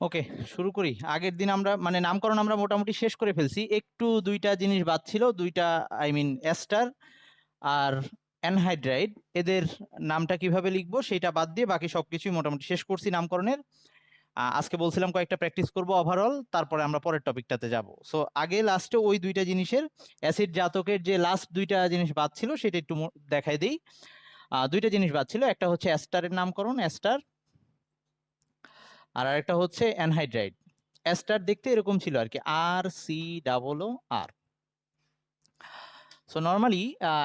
ওকে, শুরু করি। আগের দিন আমরা মানে নামকরণ আমরা মোটামুটি শেষ করে ফেলছি, একটু দুইটা জিনিস বাদ ছিল, দুইটা আই মিন অ্যাস্টার আর অ্যানহাইড্রাইড, এদের নামটা কিভাবে লিখবো সেটা বাদ দিয়ে বাকি সবকিছুই মোটামুটি শেষ করছি নামকরণের। আজকে বলছিলাম কয়েকটা প্র্যাকটিস করব ওভারঅল, তারপরে আমরা পরের টপিকটাতে যাব। সো আগে লাস্টে ওই দুইটা জিনিসের অ্যাসিড জাতকের যে লাস্ট দুইটা জিনিস বাদ ছিল সেটা একটু দেখাই দিই। দুইটা জিনিস বাদ ছিল, একটা হচ্ছে অ্যাস্টারের নামকরণ অ্যাস্টার, আর আরেকটা হচ্ছে অ্যানহাইড্রাইড। অ্যাস্টার দেখতে এরকম ছিল আর কি, RCOO। সো নর্মালি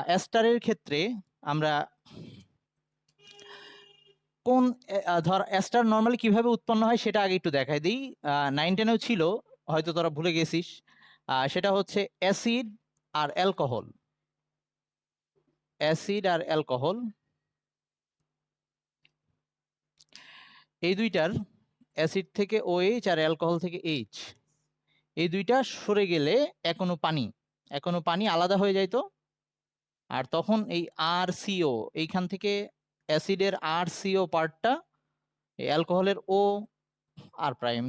অ্যাস্টারের ক্ষেত্রে আমরা কোন ধর অ্যাস্টার নর্মালি কিভাবে উৎপন্ন হয় সেটা আগে একটু দেখাই দিই। 9-10-এও ছিল, হয়তো তোরা ভুলে গেছিস। সেটা হচ্ছে অ্যাসিড আর অ্যালকোহল। অ্যাসিড আর অ্যালকোহল এই দুইটার, অ্যাসিড থেকে OH আর অ্যালকোহল থেকে H, এই দুইটা সরে গেলে এখনো পানি আলাদা হয়ে যায়। তো আর তখন এই RCO, এইখান থেকে অ্যাসিডের RCO পার্টটা এই অ্যালকোহলের OR',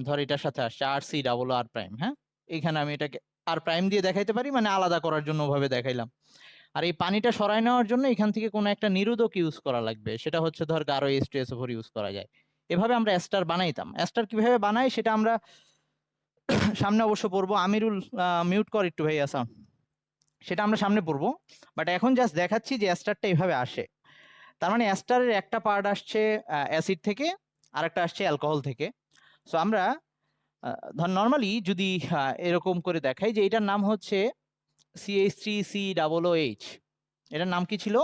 ধর এটার সাথে আসছে RCOR'। হ্যাঁ, এইখানে আমি এটাকে R' দিয়ে দেখাইতে পারি, মানে আলাদা করার জন্য ওভাবে দেখাইলাম। আর এই পানিটা সরায় নেওয়ার জন্য এখান থেকে কোনো একটা নিরোধক ইউজ করা লাগবে, সেটা হচ্ছে ধর গাঢ় H2SO4 ইউজ করা যায়। এভাবে আমরা অ্যাস্টার বানাইতাম। অ্যাস্টার কিভাবে বানাই সেটা আমরা সামনে অবশ্য পড়বো। আমিরুল, মিউট কর একটু ভাই আসা, সেটা আমরা সামনে পড়বো। বাট এখন জাস্ট দেখাচ্ছি যে অ্যাস্টারটা এইভাবে আসে। তার মানে অ্যাস্টারের একটা পার্ট আসছে অ্যাসিড থেকে, আর একটা আসছে অ্যালকোহল থেকে। সো আমরা ধর নর্মালি যদি এরকম করে দেখাই যে এটার নাম হচ্ছে CH3COOH, এটার নাম কি ছিল?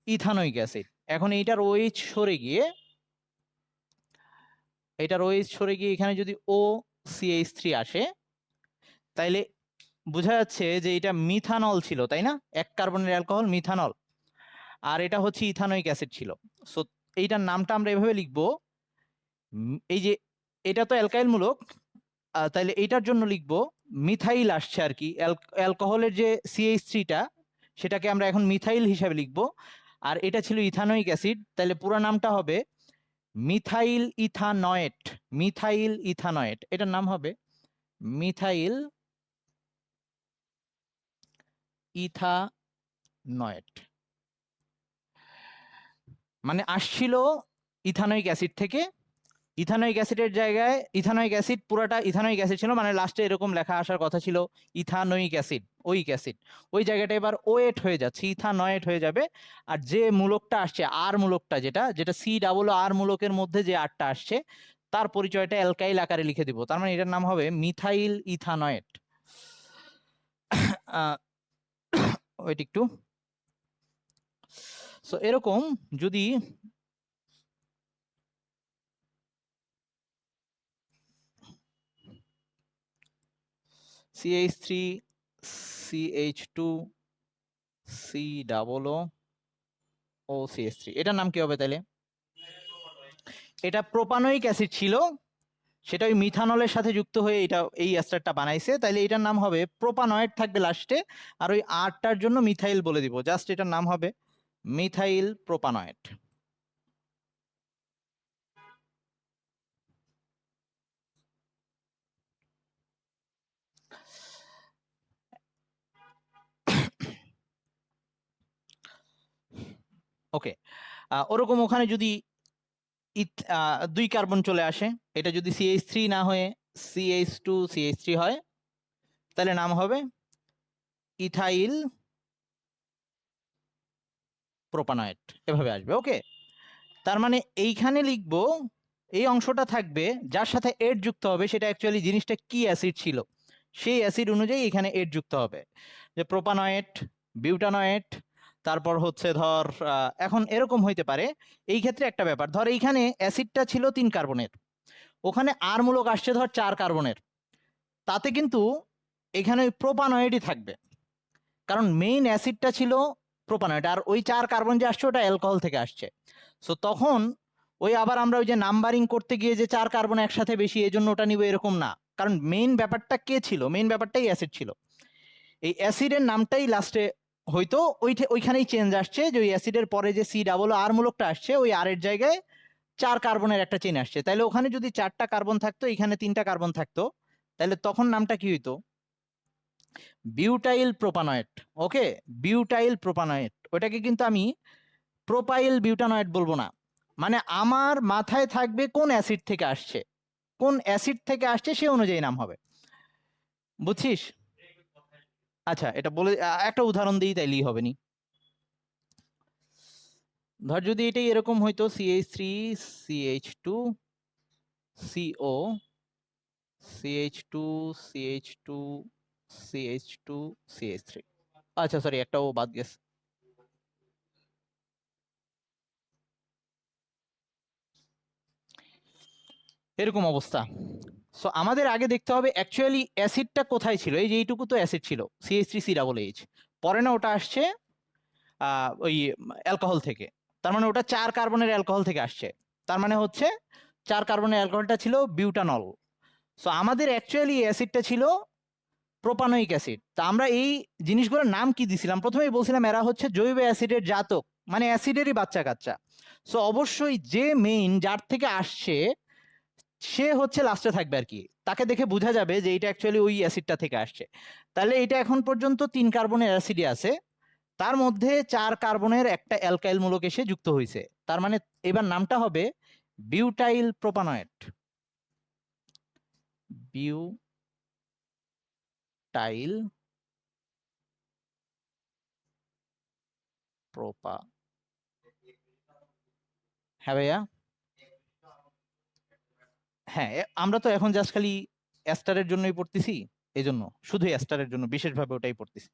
Ethanoic acid. এখন এইটার OH সরে গিয়ে, এখানে যদি OCH3 আসে, তাইলে বোঝা যাচ্ছে যে এটা মিথানল ছিল, তাই না? এক কার্বনের অ্যালকোহল মিথানল, আর এটা হচ্ছে ইথানোইক অ্যাসিড ছিল। সো এইটার নামটা আমরা এভাবে লিখবো, এই যে এটা তো অ্যালকাইল মূলক, তাইলে এইটার জন্য লিখবো মিথাইল আসছে আর কি। অ্যালকোহলের যে CH3টা, সেটাকে আমরা এখন মিথাইল হিসাবে লিখবো। আর এটা ছিল ইথানোইক অ্যাসিড, তাহলে পুরো নামটা হবে মিথাইল ইথানয়েট। মিথাইল ইথানয়েট, এটার নাম হবে মিথাইল ইথানয়েট। মানে আসছিল ইথানোইক অ্যাসিড থেকে। ইথানোইক অ্যাসিডের জায়গায়, ইথানোইক অ্যাসিড পুরাটা ইথানোইক অ্যাসিড ছিল, মানে লাস্টে এরকম লেখা আসার কথা ছিল ইথানোইক অ্যাসিড, ওইক অ্যাসিড। ওই জায়গাটা এবার ওয়েট হয়ে যাচ্ছে, ইথানয়েট হয়ে যাবে। আর যে মূলকটা আসছে, আর মূলকটা যেটা যেটা COOR মূলকের মধ্যে যে আরটা আসছে, তার পরিচয়টা অ্যালকাইল আকারে লিখে দিব। তার মানে এটার নাম হবে মিথাইল ইথানয়েট। ওয়েট একটু। সো এরকম যদি CH3 CH2 COO এটার নাম কি হবে তাহলে? এটা প্রোপানোইক অ্যাসিড ছিল, সেটা ওই মিথানলের সাথে যুক্ত হয়ে এটা এই অ্যাস্টারটা বানাইছে, তাইলে এটার নাম হবে প্রোপানয়েড থাকবে লাস্টে, আর ওই আরটার জন্য মিথাইল বলে দিব, জাস্ট এটার নাম হবে মিথাইল প্রোপানয়েড। ওকে, ওরকম ওখানে যদি 2 কার্বন চলে আসে, এটা যদি CH3 না হয়ে CH2CH3 হয়, তাহলে নাম হবে ইথাইল প্রোপানয়েড, এভাবে আসবে। ওকে, তার মানে এইখানে লিখবো, এই অংশটা থাকবে যার সাথে এড যুক্ত হবে সেটা অ্যাকচুয়ালি জিনিসটা কি অ্যাসিড ছিল, সেই অ্যাসিড অনুযায়ী এখানে এড যুক্ত হবে। যে প্রোপানয়েড, বিউটানয়েড, তারপর হচ্ছে ধর এখন এরকম হইতে পারে। এই ক্ষেত্রে একটা ব্যাপার, ধর এইখানে অ্যাসিডটা ছিল 3 কার্বনের, ওখানে আর মূলক আসছে ধর 4 কার্বনের, তাতে কিন্তু এখানে ওই প্রোপানয়েডই থাকবে, কারণ মেইন অ্যাসিডটা ছিল প্রোপানয়েড, আর ওই 4 কার্বন যে আসছে ওটা অ্যালকোহল থেকে আসছে। সো তখন ওই আবার আমরা ওই যে নাম্বারিং করতে গিয়ে যে 4 কার্বন একসাথে বেশি এই জন্য ওটা নিব এরকম না, কারণ মেইন ব্যাপারটা কে ছিল? মেইন ব্যাপারটাই অ্যাসিড ছিল। এই অ্যাসিডের নামটাই লাস্টে হয়তো ওইখানেই চেঞ্জ আসছে, যে ওই অ্যাসিডের পরে যে COOR মূলকটা আসছে, ওই আর এর জায়গায় 4 কার্বনের একটা চেন আসছে, তাহলে ওখানে যদি 4টা কার্বন থাকতো, এখানে 3টা কার্বন থাকতো, তাহলে তখন নামটা কি হইতো? Butyl propanoid. Okay, butyl propanoid. ওটাকে কিন্তু আমি প্রোপাইল বিউটানয়েড বলবো না, মানে আমার মাথায় থাকবে কোন অ্যাসিড থেকে আসছে, কোন অ্যাসিড থেকে আসছে সে অনুযায়ী নাম হবে, বুঝছিস? আচ্ছা, এটা বলে একটা উদাহরণ দিই তাইলেই হবে নি। ধর যদি এটাই এরকম হইতো CH3 CH2 CO CH2 CH2 CH2 CH3, আচ্ছা সরি একটা ও বাদ গেছে। এরকম অবস্থা। সো আমাদের আগে দেখতে হবে অ্যাকচুয়ালি অ্যাসিডটা কোথায় ছিল, এই যে এইটুকু তো অ্যাসিড ছিল CH3CH, পরে না ওটা আসছে ওই অ্যালকোহল থেকে, তার মানে ওটা 4 কার্বনের অ্যালকোহল থেকে আসছে, তার মানে হচ্ছে 4 কার্বনের অ্যালকোহলটা ছিল বিউটানল। সো আমাদের অ্যাকচুয়ালি অ্যাসিডটা ছিল প্রোপানোয়িক অ্যাসিড। তা আমরা এই জিনিসগুলোর নাম কি দিছিলাম? প্রথমেই বলছিলাম এরা হচ্ছে জৈব অ্যাসিডের জাতক, মানে অ্যাসিডেরই বাচ্চা কাচ্চা। সো অবশ্যই যে মেইন যার থেকে আসছে সে হচ্ছে লাস্টে থাকবে আর কি, তাকে দেখে বোঝা যাবে যে এটা অ্যাকচুয়ালি ওই অ্যাসিডটা থেকে আসছে। তাহলে এটা এখন পর্যন্ত 3 কার্বনের অ্যাসিডই আছে, তার মধ্যে 4 কার্বনের একটা অ্যালকাইল মূলক এসে যুক্ত হয়েছে, তার মানে এবার নামটা হবে বিউটাইল প্রোপানয়েড। বিউটাইল প্রোপা, হ্যাঁ ভাইয়া, হ্যাঁ আমরা তো এখন জাস্ট খালি অ্যাস্টারের জন্যই পড়তেছি, এই জন্য শুধু অ্যাস্টারের জন্য বিশেষভাবে ওটাই পড়তেছি।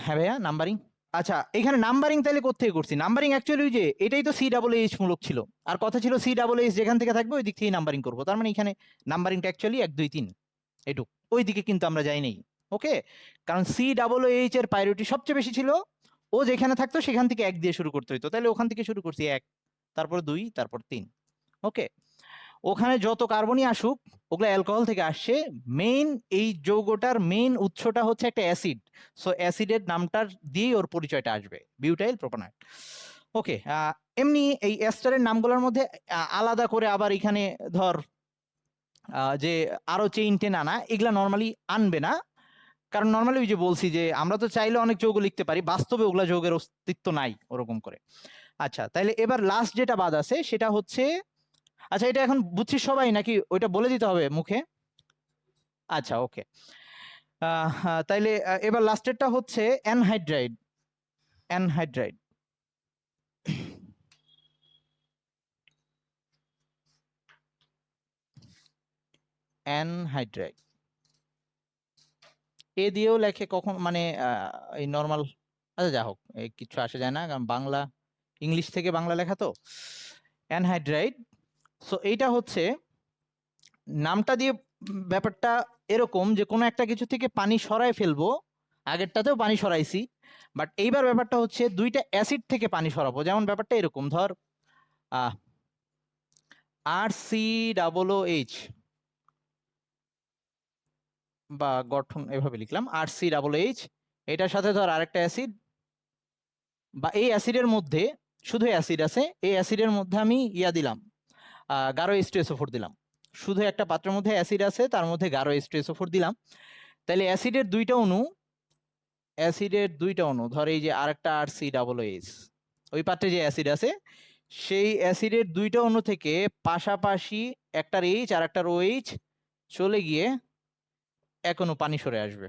হ্যাঁ ভাইয়া, নাম্বারিং। আচ্ছা, এখানে নাম্বারিং তাহলে কোত্থেকে করছি? নাম্বারিং অ্যাকচুয়ালি ওই যে এটাই তো COOH মূলক ছিল, আর কথা ছিল COOH যেখান থেকে থাকবে ওই দিক থেকেই নাম্বারিং করবো, তার মানে এখানে নাম্বারিংটা অ্যাকচুয়ালি 1 2 3 এটুক, ওই দিকে কিন্তু আমরা যাই নাই। ওকে, কারণ COOH এর প্রায়োরিটি সবচেয়ে বেশি ছিল, ও যেখানে থাকতো সেখান থেকে 1 দিয়ে শুরু করতে হইতো, তাহলে ওখান থেকে শুরু করছি 1, তারপর 2, তারপর 3। ওকে, ওখানে যত কার্বনই আসুক ওগুলো অ্যালকোহল থেকে আসছে, মেইন এই যৌগটার মেইন উৎসটা হচ্ছে একটা অ্যাসিড, সো অ্যাসিডের নামটার দিয়েই ওর পরিচয়টা আসবে, বিউটাইল প্রোপানয়েড। ওকে, এমনি এই এস্টারের নামগুলোর মধ্যে আলাদা করে আবার এখানে ধর যে আরো চেইন টেন আনা, এগুলা নর্মালি আনবে না, কারণ নর্মালি ওই যে বলছি যে আমরা তো চাইলে অনেক যৌগ লিখতে পারি, বাস্তবে ওগুলা যৌগের অস্তিত্ব নাই ওরকম করে। আচ্ছা, তাইলে এবার লাস্ট যেটা বাদ আছে সেটা হচ্ছে, আচ্ছা এটা এখন বুঝছিস সবাই নাকি ওইটা বলে দিতে হবে মুখে? আচ্ছা ওকে, তাইলে এবার লাস্টেরটা হচ্ছে অ্যানহাইড্রাইড। অ্যানহাইড্রাইড, অ্যানহাইড্রাইড এ দিয়েও লেখে কখন, মানে এই নর্মাল, আচ্ছা যা হোক কিছু আসে যায় না, কারণ বাংলা ইংলিশ থেকে বাংলা লেখা তো। অ্যানহাইড্রাইড, সো এইটা হচ্ছে নামটা দিয়ে ব্যাপারটা এরকম যে কোনো একটা কিছু থেকে পানি সরায় ফেলবো, আগেরটাতেও পানি সরাইছি, বাট এইবার ব্যাপারটা হচ্ছে দুইটা অ্যাসিড থেকে পানি সরাবো, যেমন ব্যাপারটা এরকম ধর RCOOH, বা গঠন এভাবে লিখলাম RCOOH, এটার সাথে ধর আরেকটা অ্যাসিড, বা এই অ্যাসিডের মধ্যে শুধু অ্যাসিড আছে, এই অ্যাসিডের মধ্যে আমি দিলাম গাঢ় H2SO4 দিলাম, শুধু একটা পাত্রের মধ্যে অ্যাসিড আছে তার মধ্যে গাঢ় H2SO4 দিলাম, তাহলে অ্যাসিডের দুইটা অণু ধর এই যে আরেকটা RCOOH, ওই পাত্রে যে অ্যাসিড আছে সেই অ্যাসিডের দুইটা অণু থেকে পাশাপাশি একটার H আর একটার OH চলে গিয়ে এক অণু পানি সরে আসবে,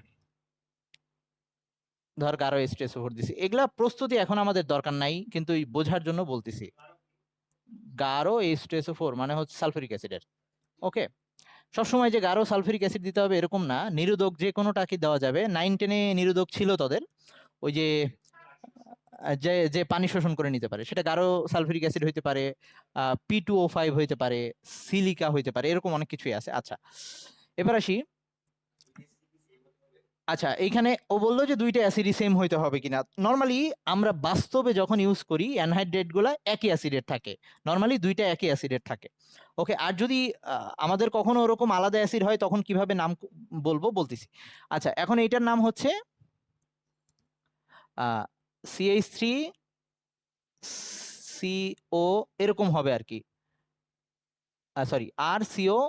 ধর গাঢ় H2SO4 দিছি। এগুলা প্রস্তুতি এখন আমাদের দরকার নাই, কিন্তু বোঝার জন্য বলতেছি। গাঢ় H2SO4 মানে হচ্ছে সালফিউরিক অ্যাসিডের। ওকে, সবসময় যে গাঢ় সালফিউরিক অ্যাসিড দিতে হবে এরকম না, নিরোধক যে কোনোটাকে দেওয়া যাবে। 9-10-এ নিরোধক ছিল তাদের, ওই যে যে যে পানি শোষণ করে নিতে পারে, সেটা গাঢ় সালফিউরিক অ্যাসিড হইতে পারে, P2O5 হইতে পারে, সিলিকা হইতে পারে, এরকম অনেক কিছুই আছে। আচ্ছা এবার আসি, আচ্ছা এইখানে ও বললো যে দুইটা অ্যাসিডই সেম হইতে হবে কিনা। নর্মালি আমরা বাস্তবে যখন ইউজ করি অ্যানহাইড্রেট গুলা একই অ্যাসিডের থাকে, নর্মালি দুইটা একই অ্যাসিডের থাকে। ওকে, আর যদি আমাদের কখনো ওরকম আলাদা অ্যাসিড হয় তখন কিভাবে নাম বলবো বলতেছি। আচ্ছা, এখন এইটার নাম হচ্ছে CH3 CO এরকম হবে আর কি, সরি আর CO,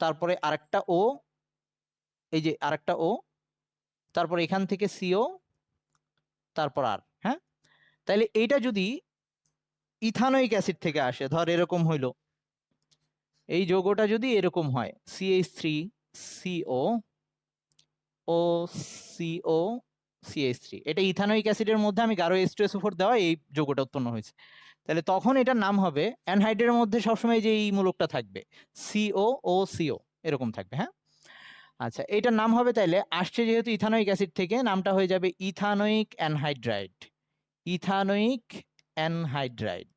তারপরে আরেকটা O, এই যে আরেকটা O, তারপর এখান থেকে CO, তারপর আর, হ্যাঁ। তাহলে এইটা যদি ইথানোয়িক অ্যাসিড থেকে আসে, ধর এরকম হইলো, এই যৌগটা যদি এরকম হয় CH3CO OCO CH3, এটা ইথানোয়িক অ্যাসিডের মধ্যে আমি গাঢ় H2SO4 দেওয়া এই যৌগটা উৎপন্ন হয়েছে, তাহলে তখন এটার নাম হবে, অ্যানহাইড্রেটের মধ্যে সবসময় যে এই মূলকটা থাকবে COOCO এরকম থাকবে, হ্যাঁ। আচ্ছা, এটার নাম হবে, তাইলে আসছে যেহেতু ইথানোয়িক অ্যাসিড থেকে, নামটা হয়ে যাবে ethanoic anhydride, ethanoic anhydride.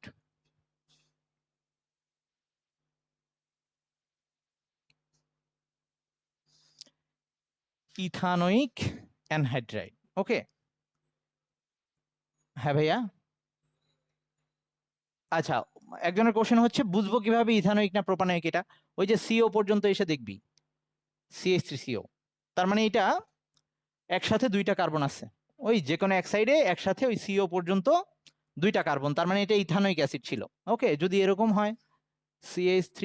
Ethanoic anhydride, okay. হ্যাঁ ভাইয়া, আচ্ছা, একজনের কোশ্চেন হচ্ছে বুঝবো কিভাবে ইথানোয়িক না প্রোপানোয়িক, এটা ওই যে CO পর্যন্ত এসে দেখবি CH3CO, তার মানে এটা একসাথে দুইটা কার্বন আছে, ওই যে কোনো এক সাইডে একসাথে ওই CO পর্যন্ত দুইটা কার্বন, তার মানে এটা ইথানোয়িক অ্যাসিড ছিল, ওকে। যদি এরকম হয় CH3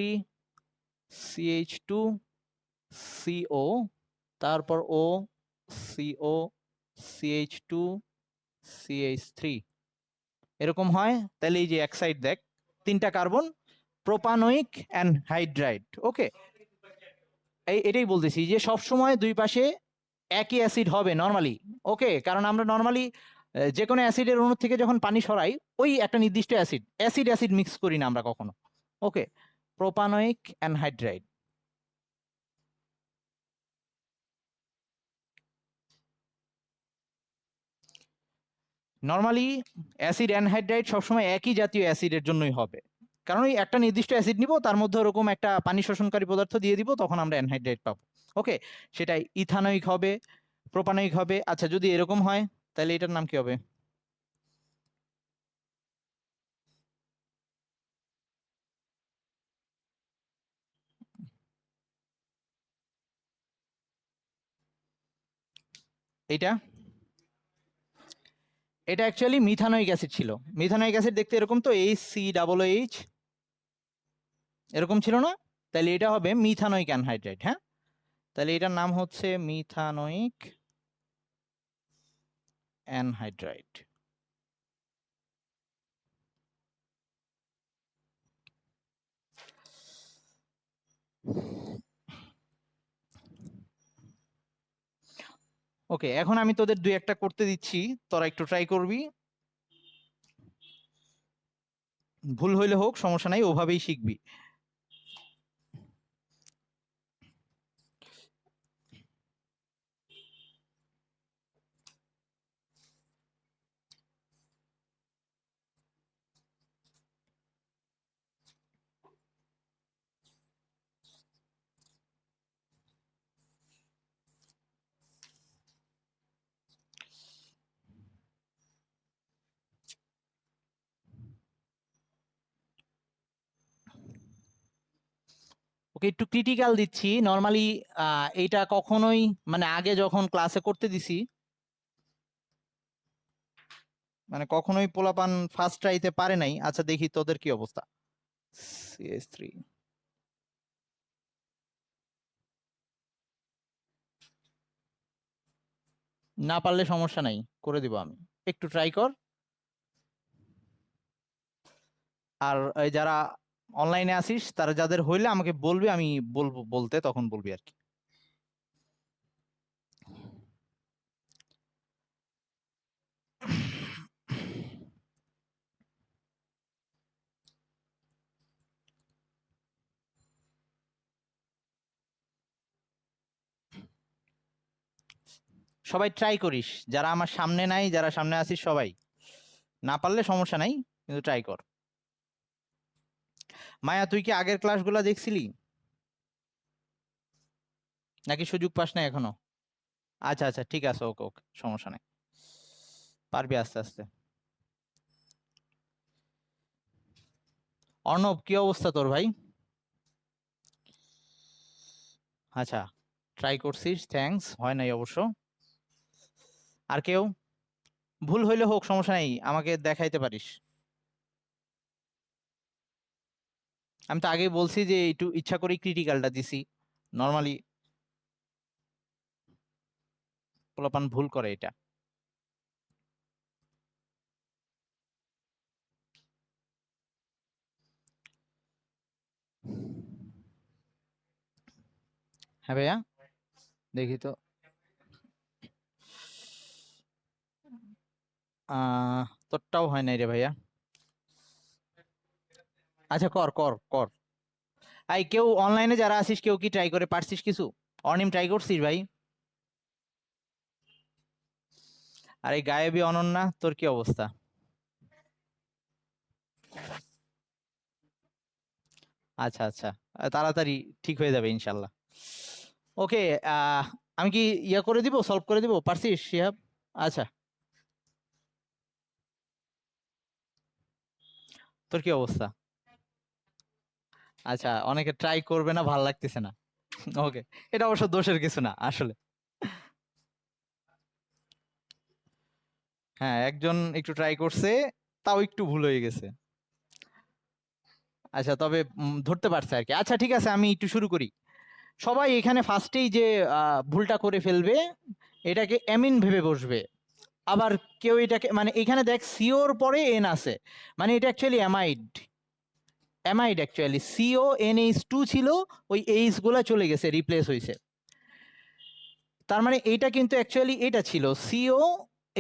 CH2 CO, তারপর O CO CH2 CH3 এরকম হয়, তাহলে এই যে এক সাইড দেখ তিনটা কার্বন, প্রোপানোয়িক অ্যানহাইড্রাইড, ওকে। এটাই বলতেছি যে সব সময় দুই পাশে একই অ্যাসিড হবে নরমালি, ওকে, কারণ আমরা নরমালি যে কোনো অ্যাসিডের অণু থেকে যখন পানি সরাই ওই একটা নির্দিষ্ট অ্যাসিড অ্যাসিড অ্যাসিড মিক্স করি না আমরা কখনো, okay. Propanoic anhydride, normally acid anhydride সবসময় একই জাতীয় অ্যাসিডের জন্যই হবে, কারণ ওই একটা নির্দিষ্ট অ্যাসিড নিব, তার মধ্যে ওরকম একটা পানি শোষণকারী পদার্থ দিয়ে দিব, তখন আমরা অ্যানহাইড্রাইড পাবো, ওকে। সেটাই ইথানোয়িক হবে, প্রোপানোয়িক হবে। আচ্ছা, যদি এরকম হয় তাহলে এটার নাম কি হবে? এটা এটা অ্যাকচুয়ালি মিথানোয়িক অ্যাসিড ছিল, মিথানোয়িক অ্যাসিড দেখতে এরকম তো, HCOOH এরকম ছিল না, তাহলে এটা হবে মিথানোয়িক অ্যানহাইড্রাইড, হ্যাঁ। তাহলে এটার নাম হচ্ছে মিথানোয়িক অ্যানহাইড্রাইড। ওকে, এখন আমি তোদের দুই একটা করতে দিচ্ছি, তোরা একটু ট্রাই করবি, ভুল হইলে হোক সমস্যা নাই, ওভাবেই শিখবি। ওকে, একটু ক্রিটিক্যাল দিচ্ছি, নর্মালি এইটা কখনোই মানে আগে যখন ক্লাসে করতে দিছি, মানে কখনোই পোলাপান ফার্স্ট ট্রাইতে পারে নাই। আচ্ছা, দেখি তোদের কি অবস্থা। CS3 না পারলে সমস্যা নাই, করে দিব আমি, একটু ট্রাই কর। আর এই যারা অনলাইনে আসিস তারা যাদের হইলে আমাকে বলবি, আমি বলবো, বলতে তখন বলবি আর কি। সবাই ট্রাই করিস, যারা আমার সামনে নাই, যারা সামনে আসিস সবাই, না পারলে সমস্যা নাই, কিন্তু ট্রাই কর। মায়া, তুই কি আগের ক্লাসগুলো দেখছিলি নাকি সুযোগ পাস না এখনো? আচ্ছা আচ্ছা, ঠিক আছে, ওকে ওকে, সমস্যা নাই, পারবি আস্তে আস্তে। অর্ণব, কি অবস্থা তোর ভাই? আচ্ছা, ট্রাই করছিস, থ্যাঙ্কস, হয় নাই অবশ্য। আর কেউ? ভুল হইলে হোক, সমস্যা নেই, আমাকে দেখাইতে পারিস। আমি তো আগেই বলছি যে একটু ইচ্ছা করেই ক্রিটিক্যালটা দিছি, নর্মালি পোলাপান ভুল করে এটা। হ্যাঁ ভাইয়া, দেখি তো। তোরটাও হয় নাই রে ভাইয়া। আচ্ছা, কর কর কর। আই কেউ অনলাইনে যারা আছিস, কেউ কি ট্রাই করে পারছিস কিছু? অনিম ট্রাই করছিস ভাই? আর এই গায়েবী অনন্যা, তোর কি অবস্থা? আচ্ছা আচ্ছা, তাড়াতাড়ি ঠিক হয়ে যাবে ইনশাল্লাহ। ওকে, আমি কি ইয়া করে দিব, সলভ করে দিব, পারছিস শিহাব? আচ্ছা, তোর কি অবস্থা? আচ্ছা, অনেকে ট্রাই করবে না, ভাল লাগতেছে না। ওকে, এটা অবশ্য দোষের কিছু না আসলে। হ্যাঁ, একজন একটু ট্রাই করছে, তাও একটু ভুল হয়ে গেছে। আচ্ছা, তবে ধরতে পারছে আর কি। আচ্ছা ঠিক আছে, আমি একটু শুরু করি। সবাই এখানে ফার্স্টেই যে ভুলটা করে ফেলবে, এটাকে অ্যামিন ভেবে বসবে। আবার কেউ এটাকে, মানে এখানে দেখ সিওর পরে এন আছে, মানে এটা actually amide. Amide actually CO NH two ছিল, ওই এইচ গুলা চলে গেছে, রিপ্লেস হয়েছে। তার মানে এইটা কিন্তু অ্যাকচুয়ালি এটা ছিল সিও,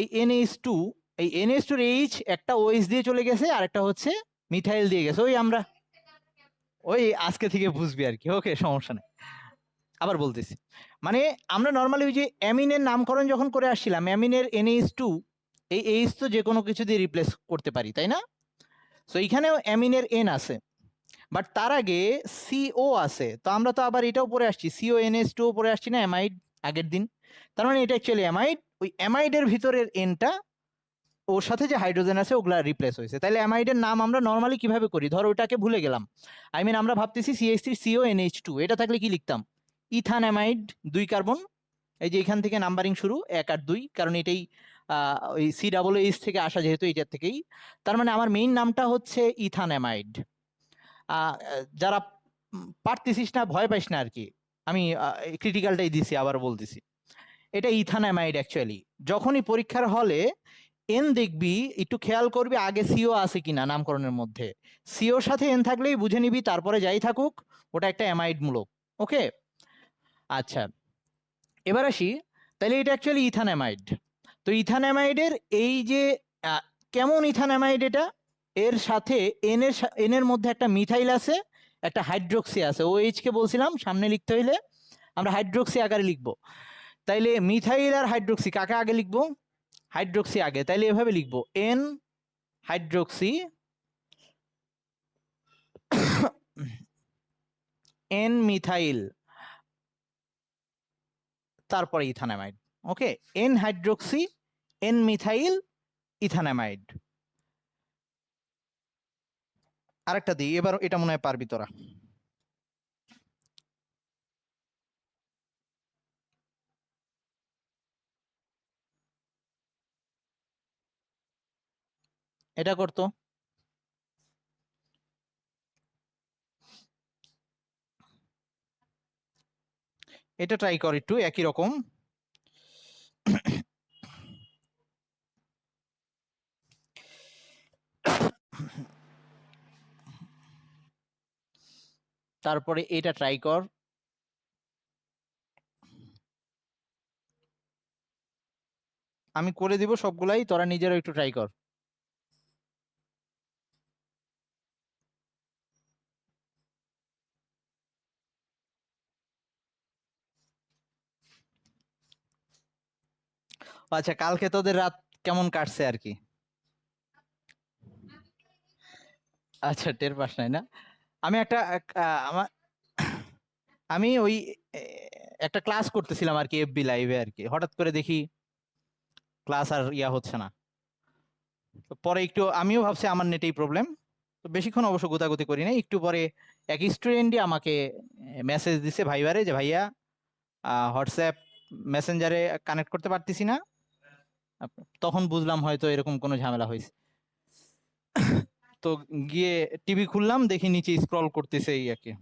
এই এনএইচ টু, এই এনএইচ টুর এইচ একটা ওএইচ দিয়ে চলে গেছে, আর একটা হচ্ছে মিথাইল দিয়ে গেছে। ওই আমরা ওই আজকে থেকে বুঝবি আর কি। ওকে, সমস্যা নেই, আবার বলতেছি। মানে আমরা নর্মালি ওই যে অ্যামিনের নামকরণ যখন করে আসছিলাম, অ্যামিনের এনএইচ টু, এই এইচ তো যে কোনো কিছু দিয়ে রিপ্লেস করতে পারি, তাই না? তো এইখানেও অ্যামিনের এন আছে, বাট তার আগে সিও আছে। তো আমরা তো আবার এটাও পরে আসছি, সিও এনএস টু পরে আসছি না অ্যামাইড আগের দিন। তার মানে এটা অ্যাকচুয়ালি অ্যামাইড, ওই অ্যামাইডের ভিতরের এনটা ওর সাথে যে হাইড্রোজেন আছে ওগুলা রিপ্লেস হয়েছে। তাহলে অ্যামাইডের নাম আমরা নর্মালি কিভাবে করি, ধর ওটাকে ভুলে গেলাম, আই মিন আমরা ভাবতেছি CH three CO NH two, এটা থাকলে কি লিখতাম? Ethane amide, 2 carbon. এই যে এখান থেকে নাম্বারিং শুরু 1 আর 2, কারণ এটাই ওই সি ডাবল এইচ থেকে আসা, যেহেতু এটার থেকেই। তার মানে আমার মেইন নামটা হচ্ছে ইথান অ্যামাইড। যারা পারতেছিস না, ভয় পাইস না আর কি, আমি ক্রিটিক্যালটাই দিছি, আবার বলতেছি। এটা ইথানামাইড অ্যাকচুয়ালি। যখনই পরীক্ষার হলে এন দেখবি, একটু খেয়াল করবি আগে সিও আছে কিনা নামকরণের মধ্যে। সিওর সাথে এন থাকলেই বুঝে নিবি, তারপরে যাই থাকুক ওটা একটা অ্যামাইড মূলক। ওকে, আচ্ছা, এবার আসি। তাহলে এটা অ্যাকচুয়ালি ইথানামাইড। তো ইথানামাইডের এই যে কেমন ইথানামাইড এটা, এর সাথে এনের মধ্যে একটা মিথাইল আছে, একটা হাইড্রোক্সি আছে। ও এইচ কে বলছিলাম সামনে লিখতে হইলে আমরা হাইড্রোক্সি আকারে লিখবো। তাইলে মিথাইল আর হাইড্রোক্সি কাকে আগে লিখবো? হাইড্রোক্সি আগে। তাইলে এভাবে লিখবো এন হাইড্রোক্সি, এন মিথাইল, তারপরে ইথানামাইড। ওকে, এন হাইড্রোক্সি, এন মিথাইল, ইথানামাইড। আরেকটা দিই, এবার এটা মনে হয় পারবি তোরা। এটা করতো, এটা ট্রাই কর একটু একই রকম। তারপরে এটা ট্রাই কর। আমি করে দিব সবগুলাই, তোরা নিজেরও একটু ট্রাই কর। আচ্ছা, কালকে তোদের রাত কেমন কাটছে আর কি? আচ্ছা, টের পাস নাই না? আমি একটা আমার আমি ওই একটা ক্লাস করতেছিলাম আর কি, এফবি লাইভে আর কি, হঠাৎ করে দেখি ক্লাস আর ইয়া হচ্ছে না। তো পরে একটু আমিও ভাবছি আমার নেটেই প্রবলেম। তো বেশিক্ষণ অবশ্য গোতাগুতি করি নাই, একটু পরে এক স্টুডেন্টই আমাকে মেসেজ দিছে ভাইবারে, যে ভাইয়া হোয়াটসঅ্যাপ মেসেঞ্জারে কানেক্ট করতে পারতেছি না। তখন বুঝলাম হয়তো এরকম কোনো ঝামেলা হয়েছে। তো গিয়ে টিভি খুললাম, দেখি নিচে স্ক্রল করতেছে এই আর কি।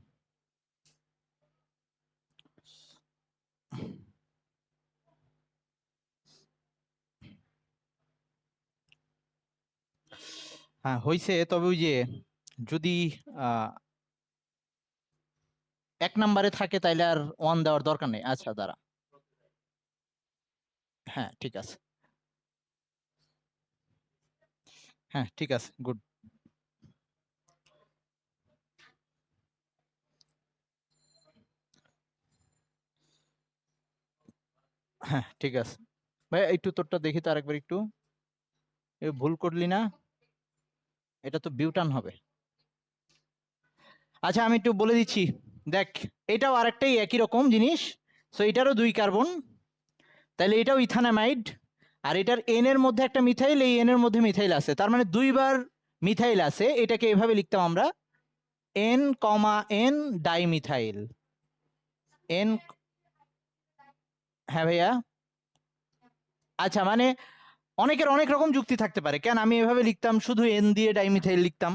হ্যাঁ হয়েছে, তবে ওই যে যদি 1 নম্বরে থাকে তাইলে আর 1 দেওয়ার দরকার নেই। আচ্ছা দাঁড়া, হ্যাঁ ঠিক আছে, হ্যাঁ ঠিক আছে, গুড। হ্যাঁ ঠিক আছে ভাই, একটু তোরটা দেখি তো আরেকবার একটু। ভুল করলি না, এটা তো বিউটান হবে। আচ্ছা আমি একটু বলে দিচ্ছি, দেখ এটাও আরেকটাই একই রকম জিনিস। সো এটারও 2 কার্বন, তাহলে এটাও ইথানামাইড। আর এটার এন এর মধ্যে একটা মিথাইল, এই এন এর মধ্যে মিথাইল আছে, তার মানে 2 বার মিথাইল আছে। এটাকে এভাবে লিখতাম আমরা, এন কমা এন ডাইমিথাইল। এন, হ্যাঁ ভাইয়া। আচ্ছা মানে অনেকের অনেক রকম যুক্তি থাকতে পারে, কেন আমি এভাবে লিখতাম শুধু এন দিয়ে ডাইমিথাইল লিখতাম,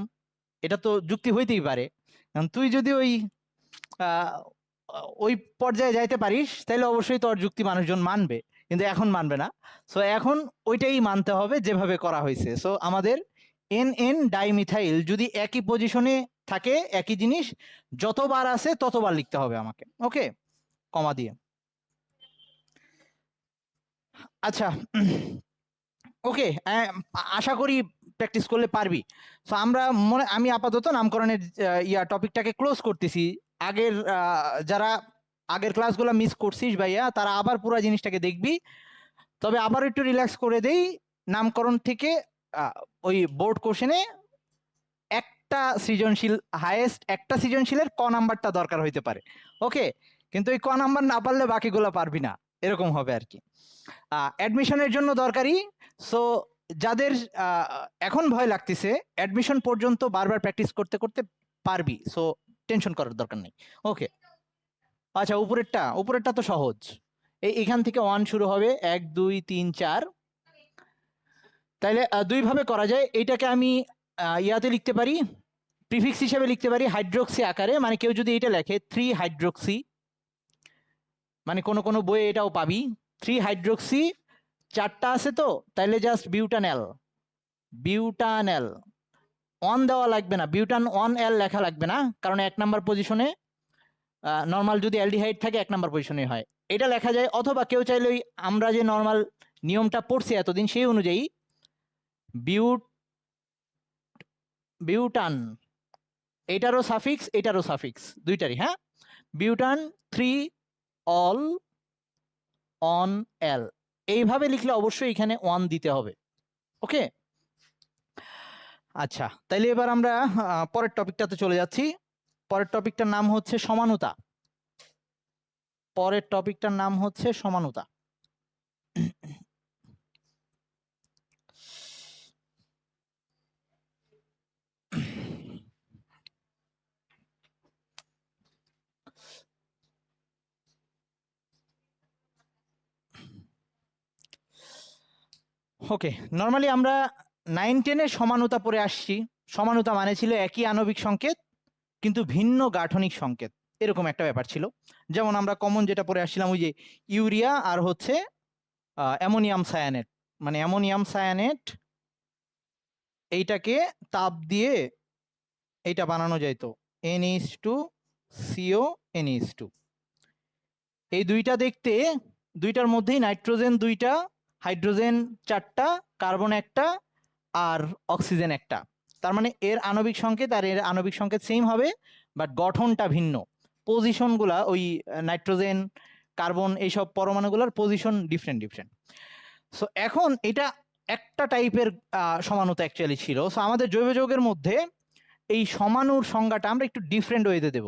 এটা তো যুক্তি হইতেই পারে। কারণ তুই যদি ওই পর্যায়ে যাইতে পারিস তাহলে অবশ্যই তোর যুক্তি মানুষজন মানবে, কিন্তু এখন মানবে না। সো এখন ওইটাই মানতে হবে যেভাবে করা হয়েছে। সো আমাদের এন এন ডাইমিথাইল যদি একই পজিশনে থাকে, একই জিনিস যতবার আছে ততবার লিখতে হবে আমাকে, ওকে, কমা দিয়ে। আচ্ছা ওকে, আশা করি প্র্যাকটিস করলে পারবি। সো আমরা আমি আপাতত নামকরণের টপিকটাকে ক্লোজ করতেছি। আগের যারা আগের ক্লাসগুলো মিস করছিস ভাইয়া, তারা আবার পুরো জিনিসটাকে দেখবি। তবে আবার একটু রিল্যাক্স করে দেই, নামকরণ থেকে ওই বোর্ড কোশ্চেনে একটা সৃজনশীল, হাইয়েস্ট একটা সৃজনশীলের ক নাম্বারটা দরকার হইতে পারে, ওকে। কিন্তু ওই ক নাম্বার না পারলে বাকিগুলো পারবি না, এরকম হবে আর কি। অ্যাডমিশনের জন্য দরকারি। সো যাদের এখন ভয় লাগতেছে, অ্যাডমিশন পর্যন্ত বারবার প্র্যাকটিস করতে করতে পারবি, সো টেনশন করার দরকার নেই, ওকে। আচ্ছা উপরেরটা তো সহজ, এখান থেকে 1 শুরু হবে, 1 2 3 4। তাইলে 2 ভাবে করা যায়, এইটাকে আমি ইয়াতে লিখতে পারি, প্রিফিক্স হিসেবে লিখতে পারি হাইড্রোক্সি আকারে। মানে কেউ যদি এটা লেখে 3 হাইড্রোক্সি, মানে কোনো কোনো বইয়ে এটাও পাবি 3 হাইড্রোক্সি, 4টা আছে তো, তাইলে জাস্ট বিউটানেল, বিউটানেল 1 দেওয়া লাগবে না, বিউটান 1L লেখা লাগবে না, কারণ 1 নাম্বার পজিশনে নর্মাল যদি অ্যালডিহাইড থাকে 1 নাম্বার পজিশনে হয়, এটা লেখা যায়। অথবা কেউ চাইলে ওই আমরা যে নর্মাল নিয়মটা পড়ছি এতদিন সেই অনুযায়ী বিউটান, এটারও সাফিক্স এটারও সাফিক্স, দুইটারই, হ্যাঁ, বিউটান 3 অল অন এল, এইভাবে লিখলে অবশ্যই এখানে 1 দিতে হবে, ওকে। আচ্ছা তাইলে এবার আমরা পরের টপিকটাতে চলে যাচ্ছি। পরের টপিকটার নাম হচ্ছে সমানুতা। পরের টপিকটার নাম হচ্ছে সমানুতা। ওকে, নর্মালি আমরা 9-10-এ সমানুতা পড়ে আসছি। সমানুতা মানে ছিল একই আণবিক সংকেত কিন্তু ভিন্ন গাঠনিক সংকেত, এরকম একটা ব্যাপার ছিল। যেমন আমরা কমন যেটা পড়ে আসছিলাম ওই যে ইউরিয়া আর হচ্ছে অ্যামোনিয়াম সায়ানেট, মানে অ্যামোনিয়াম সায়ানেট এইটাকে তাপ দিয়ে এইটা বানানো যাইতো NH2CO NH2। এই দুইটা দেখতে, দুইটার মধ্যেই নাইট্রোজেন 2টা, হাইড্রোজেন 4টা, কার্বন 1টা আর অক্সিজেন 1টা। তার মানে এর আণবিক সংকেত আর এর আণবিক সংকেত সেম হবে, বাট গঠনটা ভিন্ন, পজিশনগুলা ওই নাইট্রোজেন কার্বন এইসব পরমাণুগুলোর পজিশন ডিফারেন্ট ডিফারেন্ট। সো এখন এটা একটা টাইপের সমানুতা অ্যাকচুয়ালি ছিল। সো আমাদের জৈব যৌগের মধ্যে এই সমানুর সংজ্ঞাটা আমরা একটু ডিফারেন্ট ওয়েতে দেব।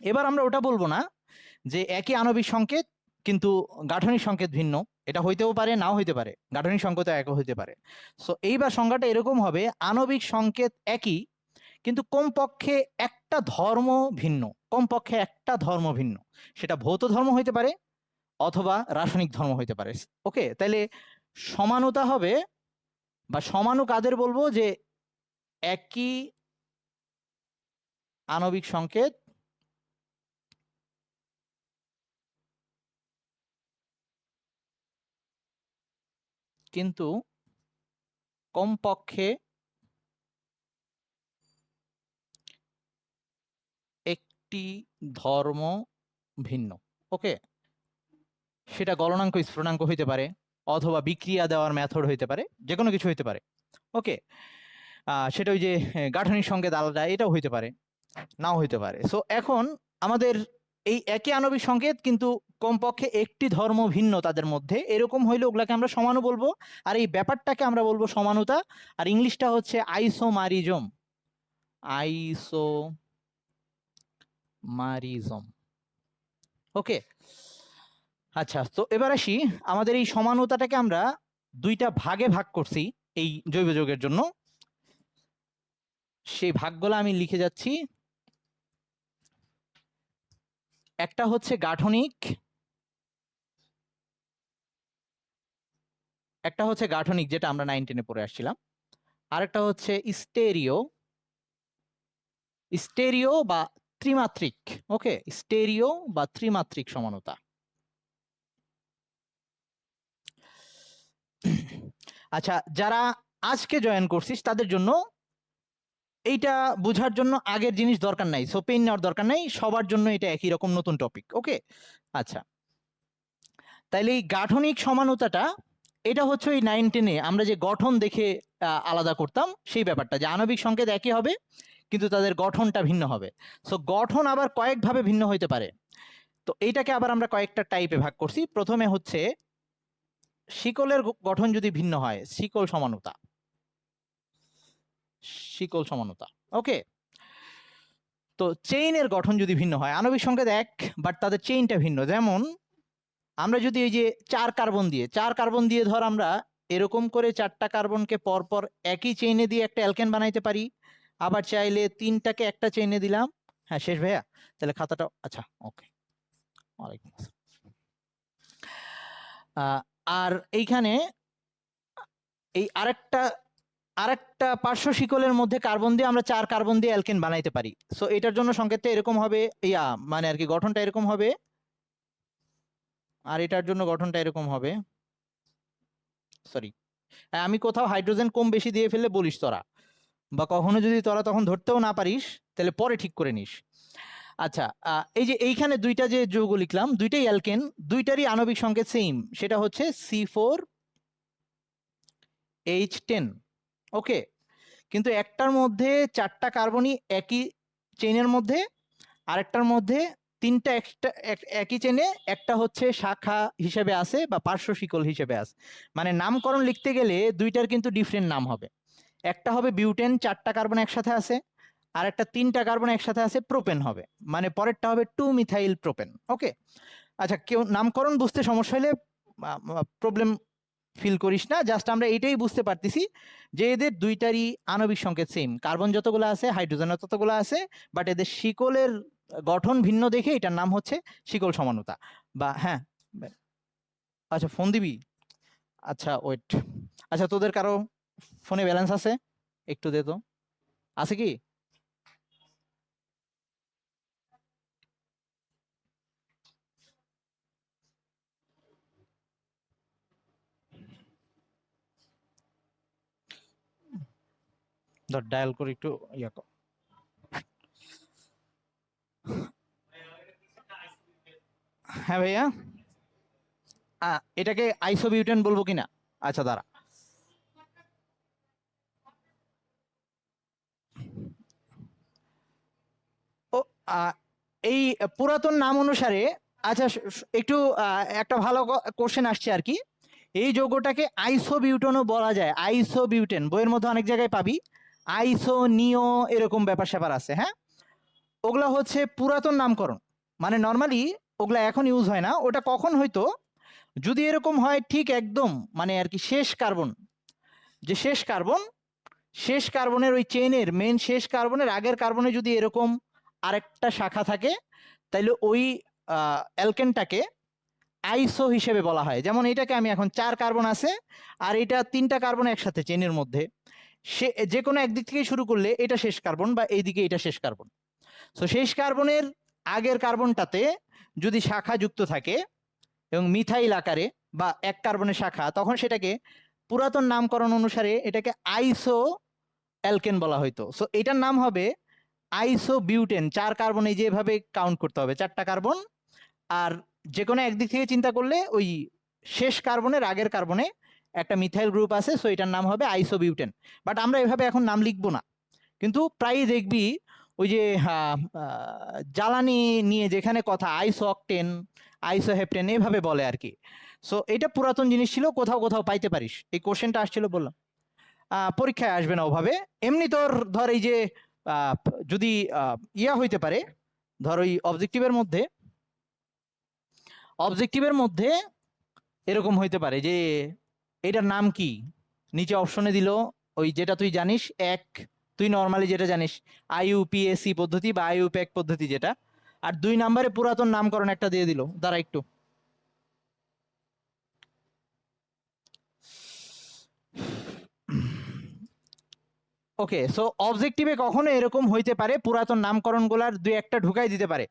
এবার আমরা ওটা বলবো না যে একই আণবিক সংকেত কিন্তু গাঠনিক সংকেত ভিন্ন, এটা হইতেও পারে নাও হইতে পারে, গাঠনিক সংকেত এক হইতে পারে। সো এইবার সংজ্ঞাটা এরকম হবে, আণবিক সংকেত একই কিন্তু কমপক্ষে একটা ধর্ম ভিন্ন, কমপক্ষে একটা ধর্ম ভিন্ন, সেটা ভৌত ধর্ম হইতে পারে অথবা রাসায়নিক ধর্ম হইতে পারে, ওকে। তাইলে সমানুতা হবে বা সমানু কাদের বলবো, যে একই আণবিক সংকেত কিন্তু কমপক্ষে একটি ধর্ম ভিন্ন। ওকে, সেটা গলনাঙ্ক স্ফুটনাঙ্ক হইতে পারে, অথবা বিক্রিয়া দেওয়ার মেথড হইতে পারে, যে কোনো কিছু হইতে পারে। ওকে, সেটা ওই যে গাঠনিক সংকেত আলাদা, এটাও হইতে পারে, নাও হইতে পারে। সো এখন আমাদের এই একই আণবিক সংকেত কিন্তু কমপক্ষে একটি ধর্ম ভিন্ন তাদের মধ্যে, এরকম হইলে ওগুলাকে আমরা সমাণু বলবো, আর এই ব্যাপারটাকে আমরা বলবো সমানুতা। আর ইংলিশটা হচ্ছে আইসোমারিজম। আইসোমারিজম। ওকে, আচ্ছা, তো এবার আসি, আমাদের এই সমানুতাটাকে আমরা দুইটা ভাগে ভাগ করছি এই জৈব যৌগের জন্য। সেই ভাগগুলো আমি লিখে যাচ্ছি। একটা হচ্ছে গাঠনিক, একটা হচ্ছে গাঠনিক যেটা আমরা 9 10-এ পড়ে আসছিলাম, আরেকটা হচ্ছে স্টেরিও, স্টেরিও বা ত্রিমাত্রিক। ওকে, স্টেরিও বা ত্রিমাত্রিক সমানুতা। আচ্ছা, যারা আজকে জয়েন করছিস তাদের জন্য এইটা বোঝার জন্য আগের জিনিস দরকার নাই, সো পেন নেওয়ার দরকার নাই, সবার জন্য এটা একই রকম নতুন টপিক। ওকে, আচ্ছা, তাইলে এই গাঠনিক সমানুতাটা এটা হচ্ছে ওই 9 10-এ আমরা যে গঠন দেখে আলাদা করতাম সেই ব্যাপারটা, যে আণবিক সংকেত একই হবে কিন্তু তাদের গঠনটা ভিন্ন হবে। সো গঠন আবার কয়েকভাবে ভিন্ন হইতে পারে, তো এইটাকে আবার আমরা কয়েকটা টাইপে ভাগ করছি। প্রথমে হচ্ছে শিকলের গঠন যদি ভিন্ন হয়, শিকল সমানুতা, শিকল সমানুতা। ওকে, তো চেইনের গঠন যদি ভিন্ন হয়, আণবিক সংকেত এক বাট তাদের চেইনটা ভিন্ন, যেমন আমরা যদি এই যে 4 কার্বন দিয়ে ধর আমরা এরকম করে 4টা কার্বনকে পরপর একই চেইনে দিয়ে একটা অ্যালকেন বানাইতে পারি, আবার চাইলে 3টাকে একটা চেইনে দিলাম। হ্যাঁ, শেষ ভাইয়া, তাহলে খাতাটা, আচ্ছা ওকে, ওয়ালাইকুম আসসালাম। আর এইখানে এই আরেকটা পার্শ্ব শিকলের মধ্যে কার্বন দিয়ে আমরা 4 কার্বন দিয়ে অ্যালকেন বানাইতে পারি। সো এটার জন্য সংকেতটা এরকম হবে, মানে আর কি গঠনটা এরকম হবে, আর এটার জন্য গঠনটা এরকম হবে। সরি, আমি কোথাও হাইড্রোজেন কম বেশি দিয়ে ফেললে বলিস তোরা, বা কখনো যদি তোরা তখন ধরতেও না পারিস তাহলে পরে ঠিক করে নিস। আচ্ছা, এই যে এইখানে দুইটা যে যৌগ লিখলাম, দুইটাই অ্যালকেন, দুইটারই আণবিক সংকেত সেম, সেটা হচ্ছে C4H10। ওকে, কিন্তু একটার মধ্যে 4টা কার্বনই একই চেইনের মধ্যে, আরেকটার মধ্যে 3টা একই চেনে, একটা হচ্ছে শাখা হিসেবে আছে বা পার্শ্ব শিকল হিসেবে আছে। মানে নামকরণ লিখতে গেলে দুইটার কিন্তু ডিফারেন্ট নাম হবে, একটা হবে বিউটেন 4টা কার্বন একসাথে আছে, আর একটা 3টা কার্বন একসাথে আছে প্রোপেন হবে, মানে পরেরটা হবে 2 মিথাইল প্রোপেন। ওকে, আচ্ছা, কেউ নামকরণ বুঝতে সমস্যা হলে প্রবলেম ফিল করিস না, জাস্ট আমরা এইটাই বুঝতে পারতেছি যে এদের দুইটারই আণবিক সংকেত সেম, কার্বন যতগুলো আছে হাইড্রোজেন ততগুলো আছে, বাট এদের শিকলের গঠন ভিন্ন দেখে এটার নাম হচ্ছে শিকল সমানুতা। বা হ্যাঁ, আচ্ছা ফোন দিবি, আচ্ছা ওয়েট, আচ্ছা তোদের কারো ফোনে ব্যালেন্স আছে? একটু দে তো, আছে কি? ধর ডায়াল করে একটু ইয়া কর। হ্যাঁ ভাইয়া, এটাকে আইসোবিউটেন বলবো কিনা? আচ্ছা দাঁড়া, ও এই পুরাতন নাম অনুসারে, আচ্ছা একটু একটা ভালো কোশ্চেন আসছে আর কি, এই যৌগটাকে আইসোবিউটেনও বলা যায়, আইসোবিউটেন বইয়ের মধ্যে অনেক জায়গায় পাবি, আইসো নিও এরকম ব্যাপার স্যাপার আছে। হ্যাঁ, ওগুলা হচ্ছে পুরাতন নামকরণ, মানে নর্মালি ওগুলা এখন ইউজ হয় না। ওটা কখন হয়তো, যদি এরকম হয় ঠিক একদম মানে আর কি শেষ কার্বন, যে শেষ কার্বনের ওই চেইনের মেন শেষ কার্বনের আগের কার্বনে যদি এরকম আরেকটা শাখা থাকে, তাইলে ওই অ্যালকেনটাকে আইসো হিসেবে বলা হয়। যেমন এটাকে আমি এখন 4 কার্বন আছে আর এটা 3টা কার্বন একসাথে চেনের মধ্যে, সে যে কোনো একদিক থেকে শুরু করলে এটা শেষ কার্বন বা এইদিকে এটা শেষ কার্বন। সো শেষ কার্বনের আগের কার্বনটাতে যদি শাখা যুক্ত থাকে এবং মিথাইল আকারে বা এক কার্বনের শাখা, তখন সেটাকে পুরাতন নামকরণ অনুসারে এটাকে আইসো অ্যালকেন বলা হইতো। সো এটার নাম হবে আইসো বিউটেন। 4 কার্বন, এই যেভাবে কাউন্ট করতে হবে 4টা কার্বন। আর যে কোনো একদিক থেকে চিন্তা করলে ওই শেষ কার্বনের আগের কার্বনে একটা মিথাইল গ্রুপ আছে, সো এটার নাম হবে আইসো বিউটেন। বাট আমরা এভাবে এখন নাম লিখবো না, কিন্তু প্রায়ই দেখবি ওই যে জ্বালানি নিয়ে যেখানে কথা আইসো অকটেন, আইসো হেপটেন এভাবে বলে আর কি। সো এটা পুরাতন জিনিস ছিল, কোথাও কোথাও পাইতে পারিস। এই কোশ্চেনটা আসছিল বললাম, পরীক্ষায় আসবে না ওভাবে। এমনি তোর ধর এই যে যদি ইয়া হইতে পারে, ধর ওই অবজেক্টিভের মধ্যে এরকম হইতে পারে যে এটার নাম কি, নিচে অপশনে দিল ওই যেটা তুই জানিস এক, তুই নর্মালি যেটা জানিস IUPAC পদ্ধতি বা IUPAC পদ্ধতি যেটা, আর 2 নম্বরে পুরাতন নামকরণ একটা দিয়ে দিল। দাঁড়া একটু, ওকে। সো অবজেক্টিভে কখনো এরকম হইতে পারে পুরাতন নামকরণগুলার 2-1টা ঢুকাই দিতে পারে,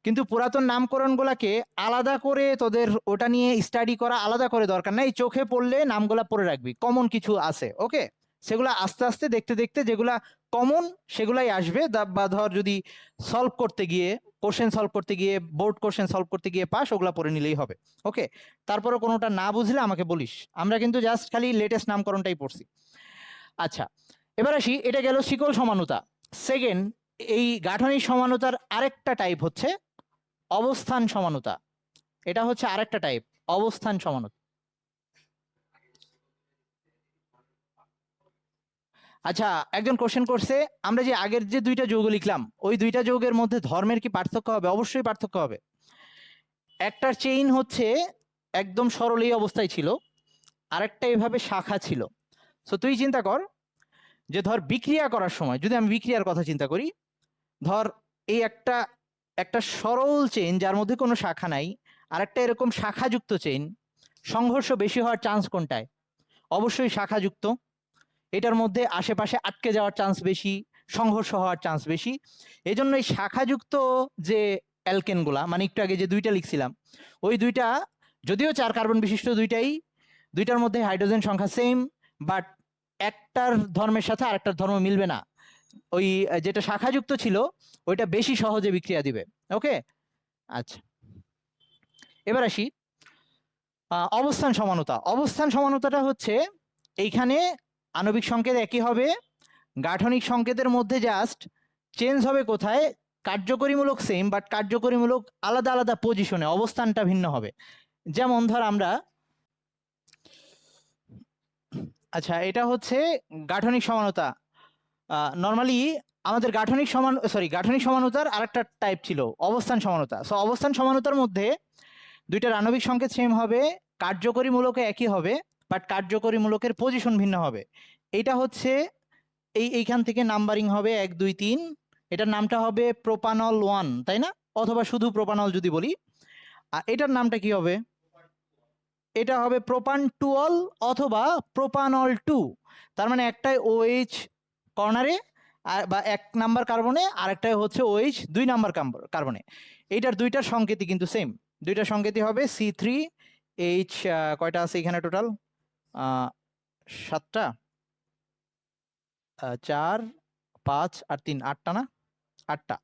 কিন্তু পুরাতন নামকরণগুলাকে আলাদা করে তোদের ওটা নিয়ে স্টাডি করা আলাদা করে দরকার নাই। চোখে পড়লে নামগুলা পড়ে রাখবি, কমন কিছু আছে, ওকে। সেগুলা আস্তে আস্তে দেখতে দেখতে যেগুলা কমন সেগুলাই আসবে। বা ধর যদি সলভ করতে গিয়ে কোশ্চেন সলভ করতে গিয়ে বোর্ড কোশ্চেন সলভ করতে গিয়ে পাস, ওগুলা পড়ে নিলেই হবে, ওকে। তারপরে কোনোটা না বুঝলে আমাকে বলিস, আমরা কিন্তু জাস্ট খালি লেটেস্ট নামকরণটাই পড়ছি। আচ্ছা, এবার আসি, এটা গেল শিকল সমানুতা। সেকেন্ড, এই গাঠনিক সমানুতার আরেকটা টাইপ হচ্ছে অবস্থান সমানুতা। এটা হচ্ছে আরেকটা টাইপ, অবস্থান সমানুতা। আচ্ছা, একজন কোশ্চেন করছে, আমরা যে আগের যে 2টা যৌগ লিখলাম ওই 2টা যৌগের মধ্যে ধর্মের কি পার্থক্য হবে? অবশ্যই পার্থক্য হবে। একটার চেইন হচ্ছে একদম সরল এই অবস্থায় ছিল, আরেকটা এভাবে শাখা ছিল। সো তুই চিন্তা কর যে ধর বিক্রিয়া করার সময়, যদি আমি বিক্রিয়ার কথা চিন্তা করি, ধর এই একটা সরল চেইন যার মধ্যে কোনো শাখা নাই, আর একটা এরকম শাখাযুক্ত চেইন, সংঘর্ষ বেশি হওয়ার চান্স কোনটায়? অবশ্যই শাখাযুক্ত। এটার মধ্যে আশেপাশে আটকে যাওয়ার চান্স বেশি, সংঘর্ষ হওয়ার চান্স বেশি। এই জন্য এই শাখাযুক্ত যে অ্যালকেনগুলা, মানে একটু আগে যে 2টা লিখছিলাম, ওই 2টা যদিও 4 কার্বন বিশিষ্ট, 2টার মধ্যে হাইড্রোজেন সংখ্যা সেম, বাট একটার ধর্মের সাথে আরেকটার ধর্ম মিলবে না। ওই যেটা শাখাযুক্ত ছিল ওইটা বেশি সহজে বিক্রিয়া দিবে, ওকে। আচ্ছা, এবার আসি অবস্থান সমানুতা। অবস্থান সমানুতাটা হচ্ছে এইখানে আণবিক সংকেত একই হবে, গাঠনিক সংকেতের মধ্যে জাস্ট চেঞ্জ হবে কোথায়, কার্যকরীমূলক সেম, বাট কার্যকরীমূলক আলাদা আলাদা পজিশনে, অবস্থানটা ভিন্ন হবে। যেমন ধর আমরা, আচ্ছা এটা হচ্ছে গাঠনিক সমানুতা। নর্মালি আমাদের গাঠনিক সমানুতার আরেকটা টাইপ ছিল অবস্থান সমানুতা। সো অবস্থান সমানুতার মধ্যে 2টার আণবিক সংকেত সেম হবে, কার্যকরীমূলকে একই হবে, বাট কার্যকরীমূলকের পজিশন ভিন্ন হবে। এটা হচ্ছে এইখান থেকে নাম্বারিং হবে 1 2 3, এটার নামটা হবে প্রোপানল 1, তাই না? অথবা শুধু প্রোপানল যদি বলি। আর এটার নামটা কি হবে? এটা হবে প্রোপানটুঅল অথবা প্রোপানল 2। তার মানে একটাই OH কর্নারে বা 1 নাম্বার কার্বনে, আর একটাই হচ্ছে OH 2 নাম্বার কার্বনে। এইটার 2টার সংকেতই কিন্তু সেম, 2টার সংকেতই হবে C3H। কয়টা আছে এখানে টোটাল? 7টা, 4 5 আর 3, 8টা না? 8টা।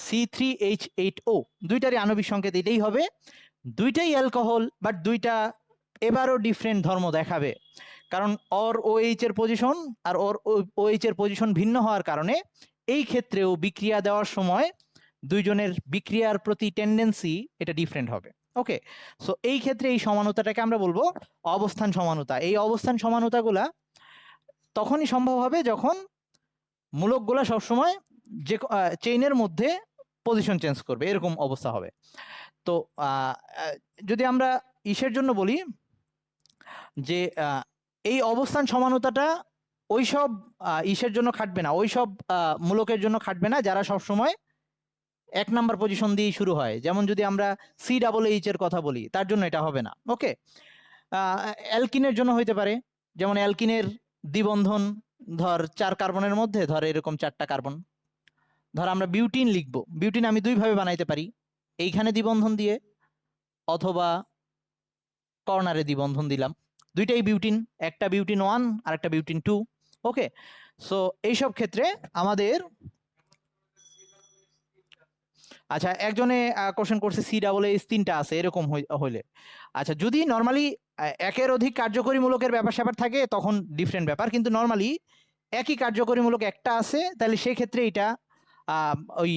C3H8O, 2টারই আণবিক সংকেত এটাই হবে। 2টাই অ্যালকোহল, বাট 2টা এবারও ডিফারেন্ট ধর্ম দেখাবে, কারণ ওর OH এর পজিশন আর ওর OH এর পজিশন ভিন্ন হওয়ার কারণে এই ক্ষেত্রেও বিক্রিয়া দেওয়ার সময় দুইজনের বিক্রিয়ার প্রতি টেন্ডেন্সি এটা ডিফারেন্ট হবে, ওকে। সো এই ক্ষেত্রে এই সমানুতাটাকে আমরা বলবো অবস্থান সমানুতা। এই অবস্থান সমানুতাগুলা তখনই সম্ভব হবে যখন মূলকগুলা সবসময় যে চেইনের মধ্যে পজিশন চেঞ্জ করবে, এরকম অবস্থা হবে। তো যদি আমরা ইসের জন্য বলি যে এই অবস্থান সমানুতাটা ওইসব ইসের জন্য খাটবে না, ওইসব মূলকের জন্য খাটবে না যারা সবসময় 1 নাম্বার পজিশন দিয়ে শুরু হয়। যেমন যদি আমরা COOH এর কথা বলি, তার জন্য এটা হবে না, ওকে। অ্যালকিনের জন্য হইতে পারে, যেমন অ্যালকিনের দ্বিবন্ধন ধর 4 কার্বনের মধ্যে ধর এরকম 4টা কার্বন, ধর আমরা বিউটিন লিখবো। বিউটিন আমি দুইভাবে বানাইতে পারি, এইখানে দ্বিবন্ধন দিয়ে অথবা কর্নারে দ্বিবন্ধন দিলাম, দুইটাই বিউটিন, একটা বিউটিন 1 আর একটা বিউটিন 2। ওকে, সো এইসব ক্ষেত্রে আমাদের, আচ্ছা একজনে কোশ্চেন করছে COOH 3টা আছে এরকম হইলে, আচ্ছা যদি নর্মালি একের অধিক কার্যকরীমূলকের ব্যাপার স্যাপার থাকে তখন ডিফারেন্ট ব্যাপার, কিন্তু নর্মালি একই কার্যকরীমূলক একটা আছে, তাহলে সেই ক্ষেত্রে এটা ওই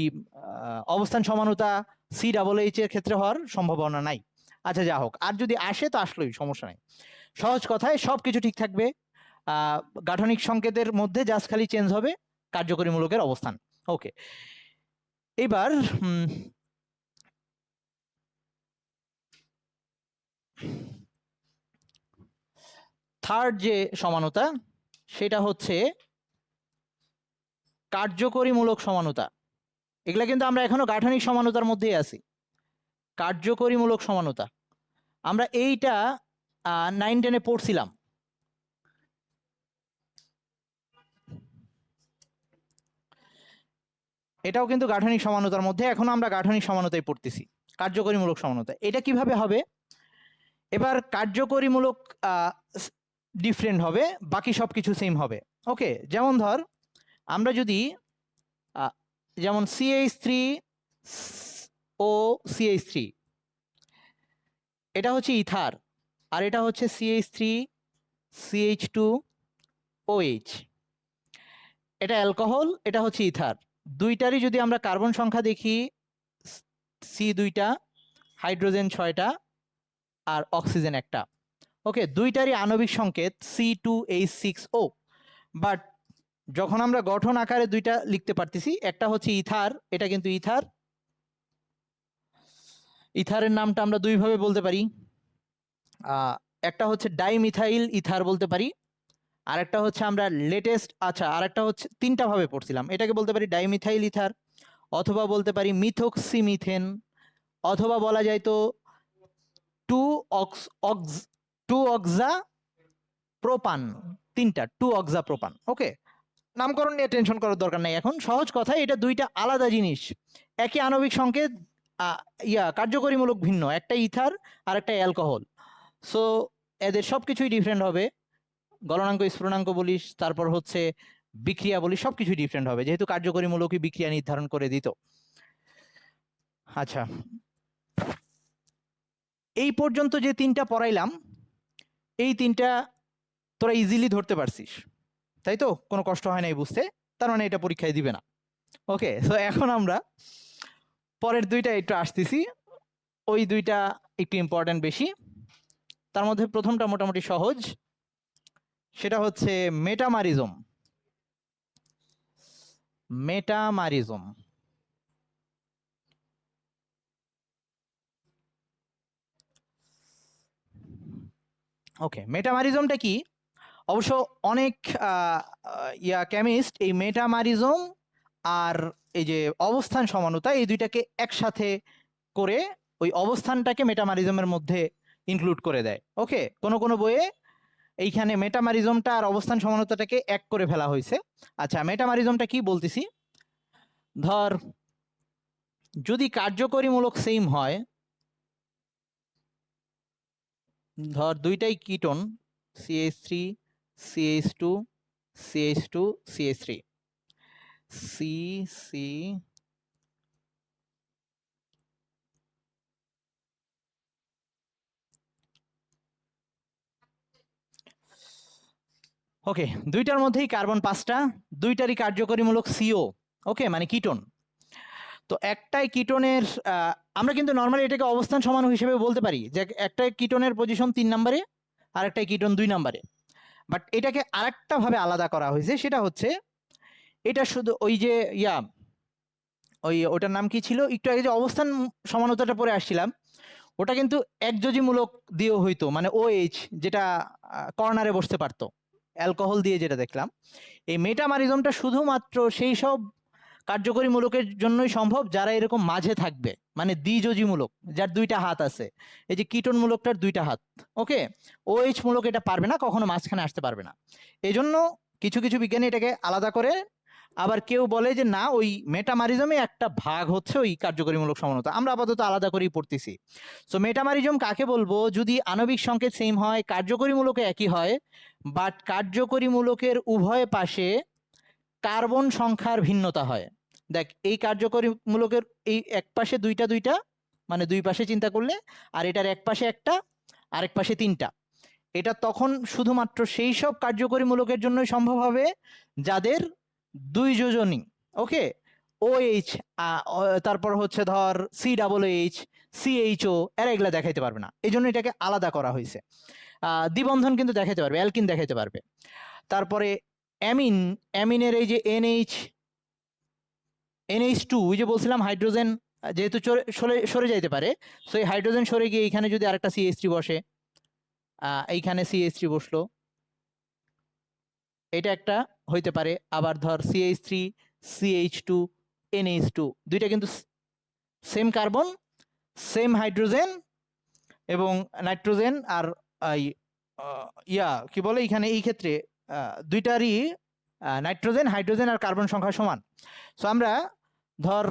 অবস্থান সমানতা COOH এর ক্ষেত্রে হওয়ার সম্ভাবনা নাই। আচ্ছা যা হোক, আর যদি আসে তো আসলোই, সমস্যা নাই। সহজ কথায় সব কিছু ঠিক থাকবে, গাঠনিক সংকেতের মধ্যে জাস্ট খালি চেঞ্জ হবে কার্যকরীমূলকের অবস্থান। ওকে, এবার থার্ড যে সমানতা সেটা হচ্ছে কার্যকরীমূলক সমানতা। এগুলা কিন্তু আমরা এখনো গাঠনিক সমানতার মধ্যেই আছি। কার্যকরীমূলক সমানতা আমরা এইটা 9-10-এ পড়ছিলাম। এটাও কিন্তু গাঠনিক সমানতার মধ্যে, এখন আমরা গাঠনিক সমানতায় পড়তেছি। কার্যকরীমূলক সমানতা এটা কিভাবে হবে? এবার কার্যকরীমূলক ডিফারেন্ট হবে, বাকি সব কিছু সেম হবে। ওকে, যেমন ধর আমরা যদি যেমন CH3O CH3, এটা হচ্ছে ইথার, আর এটা হচ্ছে CH3CH2OH, এটা অ্যালকোহল, এটা হচ্ছে ইথার। দুইটারই যদি আমরা কার্বন সংখ্যা দেখি, C2টা, হাইড্রোজেন 6টা আর অক্সিজেন 1টা। ওকে, দুইটারই আণবিক সংকেত C2H6O, বাট যখন আমরা গঠন আকারে দুইটা লিখতে পারতেছি, একটা হচ্ছে ইথার, এটা কিন্তু ইথার, ইথারের নামটা আমরা দুইভাবে বলতে পারি, একটা হচ্ছে ডাইমিথাইল ইথার বলতে পারি, আর একটা হচ্ছে আমরা লেটেস্ট, আচ্ছা আর একটা হচ্ছে 3টা ভাবে পড়ছিলাম, এটাকে বলতে পারি ডাইমিথাইল ইথার, অথবা বলতে পারি মিথোক্সিমিথেন, অথবা বলা যায় তো 2-অক্সা প্রোপান, 3টা 2-অক্সা প্রোপান। ওকে, নামকরণ নিয়ে টেনশন করার দরকার নাই এখন, সহজ কথা এটা দুইটা আলাদা জিনিস, একই আণবিক সংকেত, কার্যকরীমূলক ভিন্ন, একটা ইথার আর একটা অ্যালকোহল। সো এদের সবকিছুই ডিফারেন্ট হবে, গলনাঙ্ক স্ফুটনাঙ্ক বলিস, তারপর হচ্ছে বিক্রিয়া বলিস, সবকিছু ডিফারেন্ট হবে, যেহেতু কার্যকরীমূলকই বিক্রিয়া নির্ধারণ করে দিত। আচ্ছা, এই পর্যন্ত যে 3টা পড়াইলাম, এই 3টা তোরা ইজিলি ধরতে পারছিস, তাই তো? কোনো কষ্ট হয় নাই বুঝতে, তার মানে এটা পরীক্ষায় দিবে না। ওকে, সো এখন আমরা পরের 2টা একটু আসতেছি, ওই 2টা একটু ইম্পর্টেন্ট বেশি। তার মধ্যে প্রথমটা মোটামুটি সহজ, সেটা হচ্ছে মেটামারিজম। মেটামারিজম ওকে, মেটামারিজমটা কি? অবশ্য অনেক কেমিস্ট এই মেটামারিজম আর এই যে অবস্থান সমানতা, এই দুইটাকে একসাথে করে ওই অবস্থানটাকে মেটামারিজমের মধ্যে ইনক্লুড করে দেয়। ওকে, কোন কোন বইয়ে এইখানে মেটামারিজমটা আর অবস্থান সমানতাটাকে এক করে ফেলা হয়েছে। আচ্ছা, মেটামারিজমটা কি বলতেছি, ধর যদি কার্যকরীমূলক সেম হয়, ধর দুইটাই ketone CH3 CH2 CH2 CH3 C ওকে, দুইটার মধ্যেই কার্বন 5টা, দুইটারই কার্যকরীমূলক CO, ওকে মানে কিটোন। তো একটাই কিটোনের আমরা কিন্তু নর্মালি এটাকে অবস্থান সমান হিসেবে বলতে পারি, যে একটা কিটোনের পজিশন 3 নম্বরে আর একটা কিটোন 2 নম্বরে, বাট এটাকে আরেকটা ভাবে আলাদা করা হয়েছে, সেটা হচ্ছে এটা শুধু ওই যে ওটার নাম কি ছিল একটু আগে যে অবস্থান সমানতাটা পরে আসছিলাম, ওটা কিন্তু একযোজীমূলক দিয়েও হইতো, মানে OH যেটা কর্নারে বসতে পারতো, অ্যালকোহল দিয়ে যেটা দেখলাম। এই মেটামারিজমটা শুধুমাত্র সেই সব কার্যকরী মূলকের জন্যই সম্ভব যারা এরকম মাঝে থাকবে, মানে দ্বিযোজীমূলক, যার 2টা হাত আছে, এই যে কিটোন মূলকটার 2টা হাত। ওকে, OH মূলক এটা পারবে না, কখনো মাঝখানে আসতে পারবে না। এই জন্য কিছু কিছু বিজ্ঞানী এটাকে আলাদা করে, আবার কেউ বলে যে না, ওই মেটামারিজমে একটা ভাগ হচ্ছে ওই কার্যকরীমূলক সমানতা। আমরা আপাতত আলাদা করেই পড়তেছি। সো মেটামারিজম কাকে বলবো? যদি আণবিক সংকেত সেম হয়, কার্যকরীমূলকে একই হয়, বাট কার্যকরীমূলকের উভয় পাশে কার্বন সংখ্যার ভিন্নতা হয়। দেখ, এই কার্যকরীমূলকের এই এক পাশে দুইটা দুইটা, মানে দুই পাশে চিন্তা করলে, আর এটার এক পাশে একটা, আরেক পাশে তিনটা। এটা তখন শুধুমাত্র সেই সব কার্যকরীমূলকের জন্যই সম্ভব হবে যাদের দুই যোজনী। ওকে, OH, তারপর হচ্ছে ধর COOH, CHO, এরা এগুলা দেখাইতে পারবে না, এই জন্য এটাকে আলাদা করা হয়েছে। দ্বিবন্ধন কিন্তু দেখাইতে পারবে, অ্যালকিন দেখাইতে পারবে। তারপরে অ্যামিন, অ্যামিনের এই যে NH2, ওই যে বলছিলাম হাইড্রোজেন যেহেতু সরে যাইতে পারে, সো এই হাইড্রোজেন সরে গিয়ে এখানে যদি আরেকটা CH3 বসে, এইখানে CH3 বসলো, এটা একটা হইতে পারে। আবার ধর CH3, CH2, NH2, দুইটা কিন্তু সেম কার্বন, সেম হাইড্রোজেন এবং নাইট্রোজেন। আর কি বলে এখানে, এই ক্ষেত্রে দুইটারই নাইট্রোজেন, হাইড্রোজেন আর কার্বন সংখ্যা সমান। সো আমরা ধর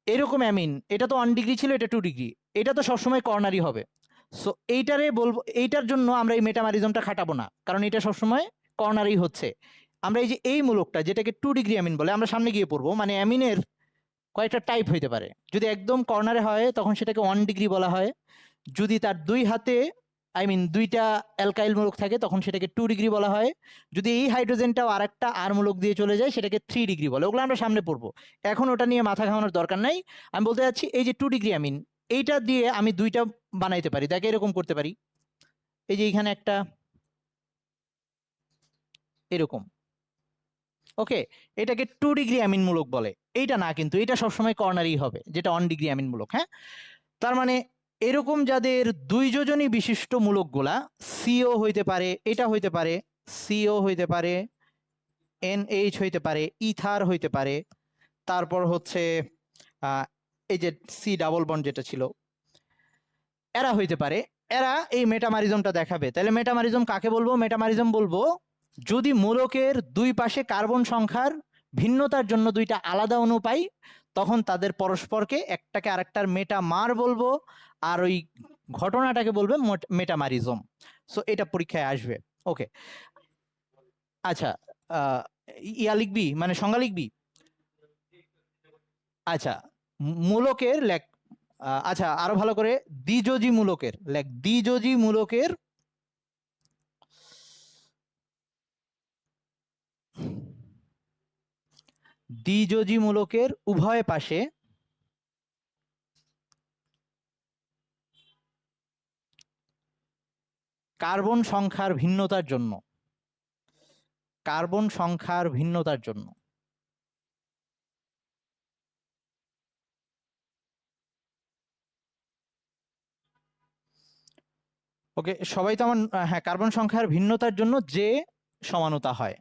এরকম অ্যামিন, এটা তো 1 ডিগ্রি ছিল, এটা 2 ডিগ্রি, এটা তো সবসময় কর্নারই হবে। সো এইটারে বলবো, এইটার জন্য আমরা এই মেটামারিজমটা খাটাবো না, কারণ এটা সবসময় কর্নারই হচ্ছে। আমরা এই যে এই মূলকটা যেটাকে 2 ডিগ্রি অ্যামিন বলে, আমরা সামনে গিয়ে পড়বো, মানে অ্যামিনের কয়েকটা টাইপ হইতে পারে। যদি একদম কর্নারে হয় তখন সেটাকে 1 ডিগ্রি বলা হয়। যদি তার দুই হাতে দুইটা অ্যালকাইল মূলক থাকে তখন সেটাকে 2 ডিগ্রি বলা হয়। যদি এই হাইড্রোজেনটাও আরেকটা আর মূলক দিয়ে চলে যায় সেটাকে 3 ডিগ্রি বলে। ওগুলো আমরা সামনে পড়বো, এখন ওটা নিয়ে মাথা ঘামানোর দরকার নাই। আমি বলতে চাচ্ছি এই যে 2 ডিগ্রি অ্যামিন, এইটা দিয়ে আমি দুইটা বানাইতে পারি। দেখে এরকম করতে পারি, এই যে এখানে একটা এরকম। ওকে, এটাকে 2 ডিগ্রি অ্যামিন মূলক বলে। এইটা না, কিন্তু এটা সবসময় কর্নারই হবে, যেটা 1 ডিগ্রি অ্যামিন মূলক। হ্যাঁ, তার মানে এরকম যাদের দুই যোজনী বিশিষ্ট মূলকগুলা, CO হইতে পারে, এটা হইতে পারে, CO হইতে পারে, NH হইতে পারে, ইথার হইতে পারে, তারপর হচ্ছে এই যে C ডাবল বন্ড যেটা ছিল, এরা হইতে পারে, এরা এই মেটামারিজমটা দেখাবে। তাহলে মেটামারিজম কাকে বলবো? মেটামারিজম বলবো যদি মূলকের দুই পাশে কার্বন সংখ্যার ভিন্নতার জন্য দুইটা আলাদা অণু পাই, তখন তাদের পরস্পরকে একটাকে আরেকটার মেটামার বলবো, আর ওই ঘটনাটাকে বলবে মেটামারিজম। সো এটা পরীক্ষায় আসবে। ওকে, আচ্ছা, ইয়া লিখবি, মানে সংজ্ঞা লিখবি? আচ্ছা, মূলকের লেখ, আচ্ছা আরো ভালো করে, দ্বিযোজী মূলকের লেখ, দ্বিযোজী মূলকের দ্বিযোজী মূলকের উভয় পাশে কার্বন সংখ্যার ভিন্নতার জন্য, কার্বন সংখ্যার ভিন্নতার জন্য ওকে, সবাই তো আমার, হ্যাঁ, কার্বন সংখ্যার ভিন্নতার জন্য যে সমানতা হয়,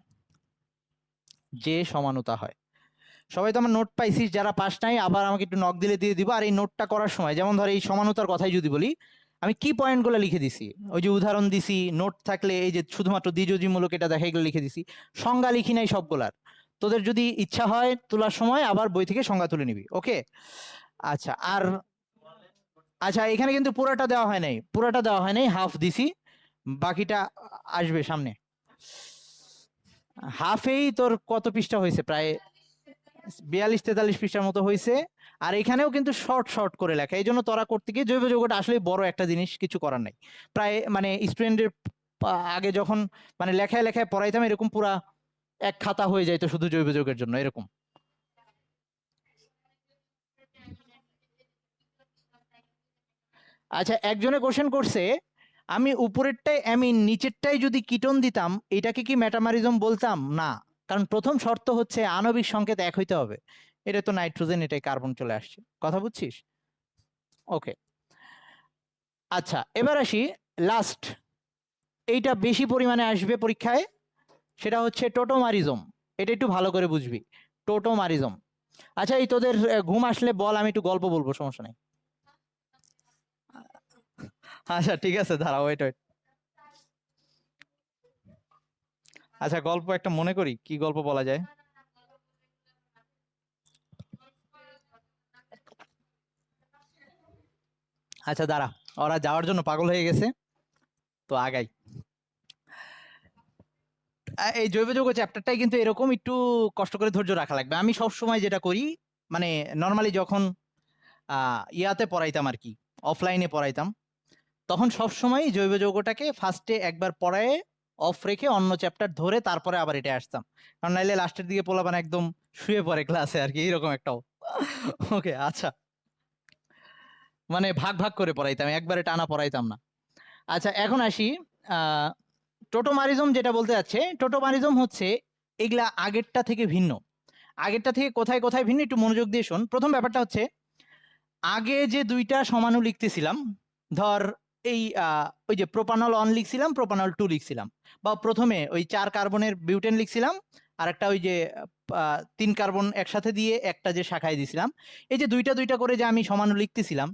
যে সমানতা হয়। সবাই তো আমার নোট পাইছিস, যারা পাস নাই আবার আমাকে একটু নক দিলে দিয়ে দিব। আর এই নোটটা করার সময় যেমন ধর এই সমানতার কথাই যদি বলি, আমি কি পয়েন্টগুলো লিখে দিছি, ওই যে উদাহরণ দিছি, নোট থাকলে এই যে শুধুমাত্র দ্বিযোজীমূলক এটা দেখা, এগুলো লিখে দিছি, সংজ্ঞা লিখি নাই সবগুলার। তোদের যদি ইচ্ছা হয় তোলার সময় আবার বই থেকে সংজ্ঞা তুলে নিবি। ওকে, আচ্ছা। আর আচ্ছা, এখানে কিন্তু পুরাটা দেওয়া হয় নাই, পুরাটা দেওয়া হয় নাই, হাফ দিছি, বাকিটা আসবে সামনে। হাফেই তোর কত পৃষ্ঠা হয়েছে? প্রায় 42-43 পৃষ্ঠার মতো হয়েছে। আর এখানেও কিন্তু শর্ট শর্ট করে লেখা, এই জন্য তোরা করতে গিয়ে জৈব যৌগটা আসলে বড় একটা জিনিস, কিছু করার নাই। প্রায় মানে স্টুডেন্টের আগে যখন মানে লেখায় লেখায় পড়াইতাম, এরকম পুরা এক খাতা হয়ে যাইতো শুধু জৈব যৌগের জন্য, এরকম। আচ্ছা, একজনে কোশ্চেন করছে, আমি উপরেরটাই অ্যামিন, নিচেরটাই যদি কিটোন দিতাম, এটাকে কি মেটামারিজম বলতাম? না, কারণ প্রথম শর্ত হচ্ছে আণবিক সংকেত এক হইতে হবে। এটা তো নাইট্রোজেন, এটাই কার্বন চলে আসছে, কথা বুঝছিস? ওকে, আচ্ছা এবার আসি লাস্ট, এইটা বেশি পরিমাণে আসবে পরীক্ষায়, সেটা হচ্ছে টোটোমারিজম। এটা একটু ভালো করে বুঝবি, টোটোমারিজম। আচ্ছা, এই তোদের ঘুম আসলে বল, আমি একটু গল্প বলবো, সমস্যা নেই। আচ্ছা ঠিক আছে, দাঁড়াও, ওয়েট ওয়েট। আচ্ছা গল্প একটা মনে করি, কি গল্প বলা যায়? আচ্ছা দাঁড়া, ওরা যাওয়ার জন্য পাগল হয়ে গেছে, তো আগাই। এই জৈব যৌগ চ্যাপ্টারটাই কিন্তু এরকম, একটু কষ্ট করে ধৈর্য রাখা লাগবে। আমি সব সময় যেটা করি, মানে নর্মালি যখন ইয়াতে পড়াইতাম আর কি, অফলাইনে পড়াইতাম, তখন সব সময় জৈব যৌগটাকে ফার্স্টে একবার পড়ায় অফ রেখে অন্য চ্যাপ্টার ধরে তারপরে আবার এটা আসতাম, কারণ নাইলে লাস্টের দিকে পোলাপান একদম শুয়ে পড়ে ক্লাসে আর কি, এরকম একটাও। ওকে আচ্ছা, মানে ভাগ ভাগ করে পড়াইতাম, একবারে টানা পড়াইতাম না। আচ্ছা এখন আসি, টোটোমারিজম যেটা বলতে যাচ্ছে, টোটোমারিজম হচ্ছে এগুলা আগেরটা থেকে ভিন্ন। আগেরটা থেকে কোথায় কোথায় ভিন্ন একটু মনোযোগ দিয়ে শোন। প্রথম ব্যাপারটা হচ্ছে, আগে যে দুইটা সমাণু লিখতেছিলাম, ধর এই ওই যে প্রোপানল 1 লিখছিলাম, প্রোপানল 2 লিখছিলাম, বা প্রথমে ওই 4 কার্বনের বিউটেন লিখছিলাম, আর একটা ওই যে 3 কার্বন একসাথে দিয়ে একটা যে শাখায় দিছিলাম, এই যে দুইটা দুইটা করে যে আমি সমাণু লিখতেছিলাম,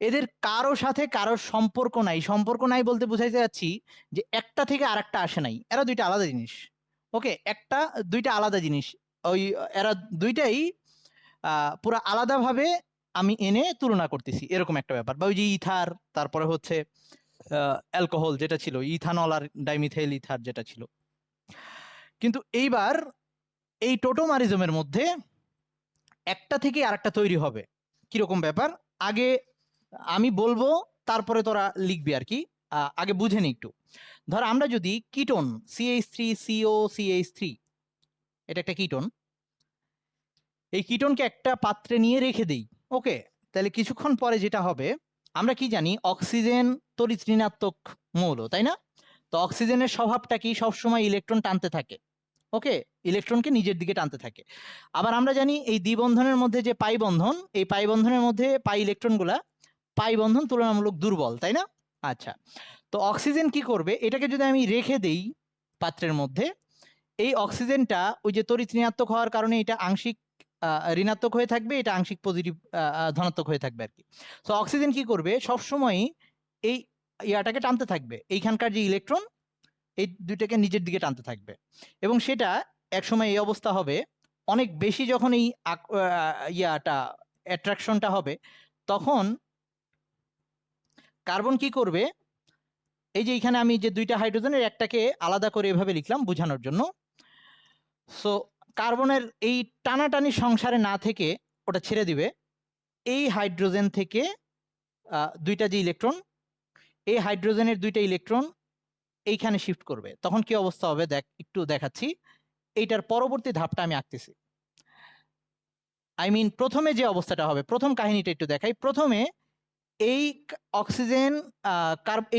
এদের কারো সাথে কারোর সম্পর্ক নাই। সম্পর্ক নাই বলতে বুঝাইতে যাচ্ছি যে একটা থেকে আরেকটা আসে নাই, এরা দুইটা আলাদা জিনিস। ওকে, একটা দুইটা আলাদা জিনিস, ওই এরা দুইটাই পুরো আলাদাভাবে আমি এনে তুলনা করতেছি, এরকম একটা ব্যাপার। বা ওই যে ইথার, তারপরে হচ্ছে অ্যালকোহল যেটা ছিল, ইথানল আর ডাইমিথাইল ইথার যেটা ছিল। কিন্তু এইবার এই টোটোমারিজমের মধ্যে একটা থেকে আরেকটা তৈরি হবে। কিরকম ব্যাপার, আগে আমি বলবো, তারপরে তোরা লিখবি আর কি, আগে বুঝে নি একটু। ধর আমরা যদি কিটোন CH3COCH3, এটা একটা কিটোন, এই কিটোনকে একটা পাত্রে নিয়ে রেখে দেই। ওকে, তাহলে কিছুক্ষণ পরে যেটা হবে, আমরা কি জানি অক্সিজেন তড়িৎ ঋণাত্মক মৌল, তাই না? তো অক্সিজেনের স্বভাবটা কি, সবসময় ইলেকট্রন টানতে থাকে। ওকে, ইলেকট্রনকে নিজের দিকে টানতে থাকে। আবার আমরা জানি এই দ্বিবন্ধনের মধ্যে যে পাই বন্ধন, এই পাই বন্ধনের মধ্যে পাই ইলেকট্রনগুলা, পাই বন্ধন তুলনামূলক দুর্বল, তাই না? আচ্ছা, তো অক্সিজেন কি করবে, এটাকে যদি আমি রেখে দেই পাত্রের মধ্যে, এই অক্সিজেনটা ওই যে তড়িৎ ঋণাত্মক হওয়ার কারণে এটা আংশিক ঋণাত্মক হয়ে থাকবে, এটা আংশিক পজিটিভ ধনাত্মক হয়ে থাকবে আর কি। সো অক্সিজেন কি করবে, সবসময় এই ইয়াটাকে টানতে থাকবে, এইখানকার যে ইলেকট্রন, এই দুইটাকে নিজের দিকে টানতে থাকবে। এবং সেটা একসময় এই অবস্থা হবে, অনেক বেশি যখন এই ইয়াটা অ্যাট্রাকশনটা হবে, তখন কার্বন কি করবে, এই যে এখানে আমি যে দুইটা হাইড্রোজেনের একটাকে আলাদা করে এভাবে লিখলাম বোঝানোর জন্য। সো কার্বনের এই টানাটানি সংসারে না থেকে ওটা ছেড়ে দিবে, এই হাইড্রোজেন থেকে দুইটা যে ইলেকট্রন, এই হাইড্রোজেনের দুইটা ইলেকট্রন এইখানে শিফট করবে। তখন কি অবস্থা হবে দেখ, একটু দেখাচ্ছি। এইটার পরবর্তী ধাপটা আমি আঁকতেছি। প্রথমে যে অবস্থাটা হবে, প্রথম কাহিনীটা একটু দেখাই। প্রথমে এই অক্সিজেন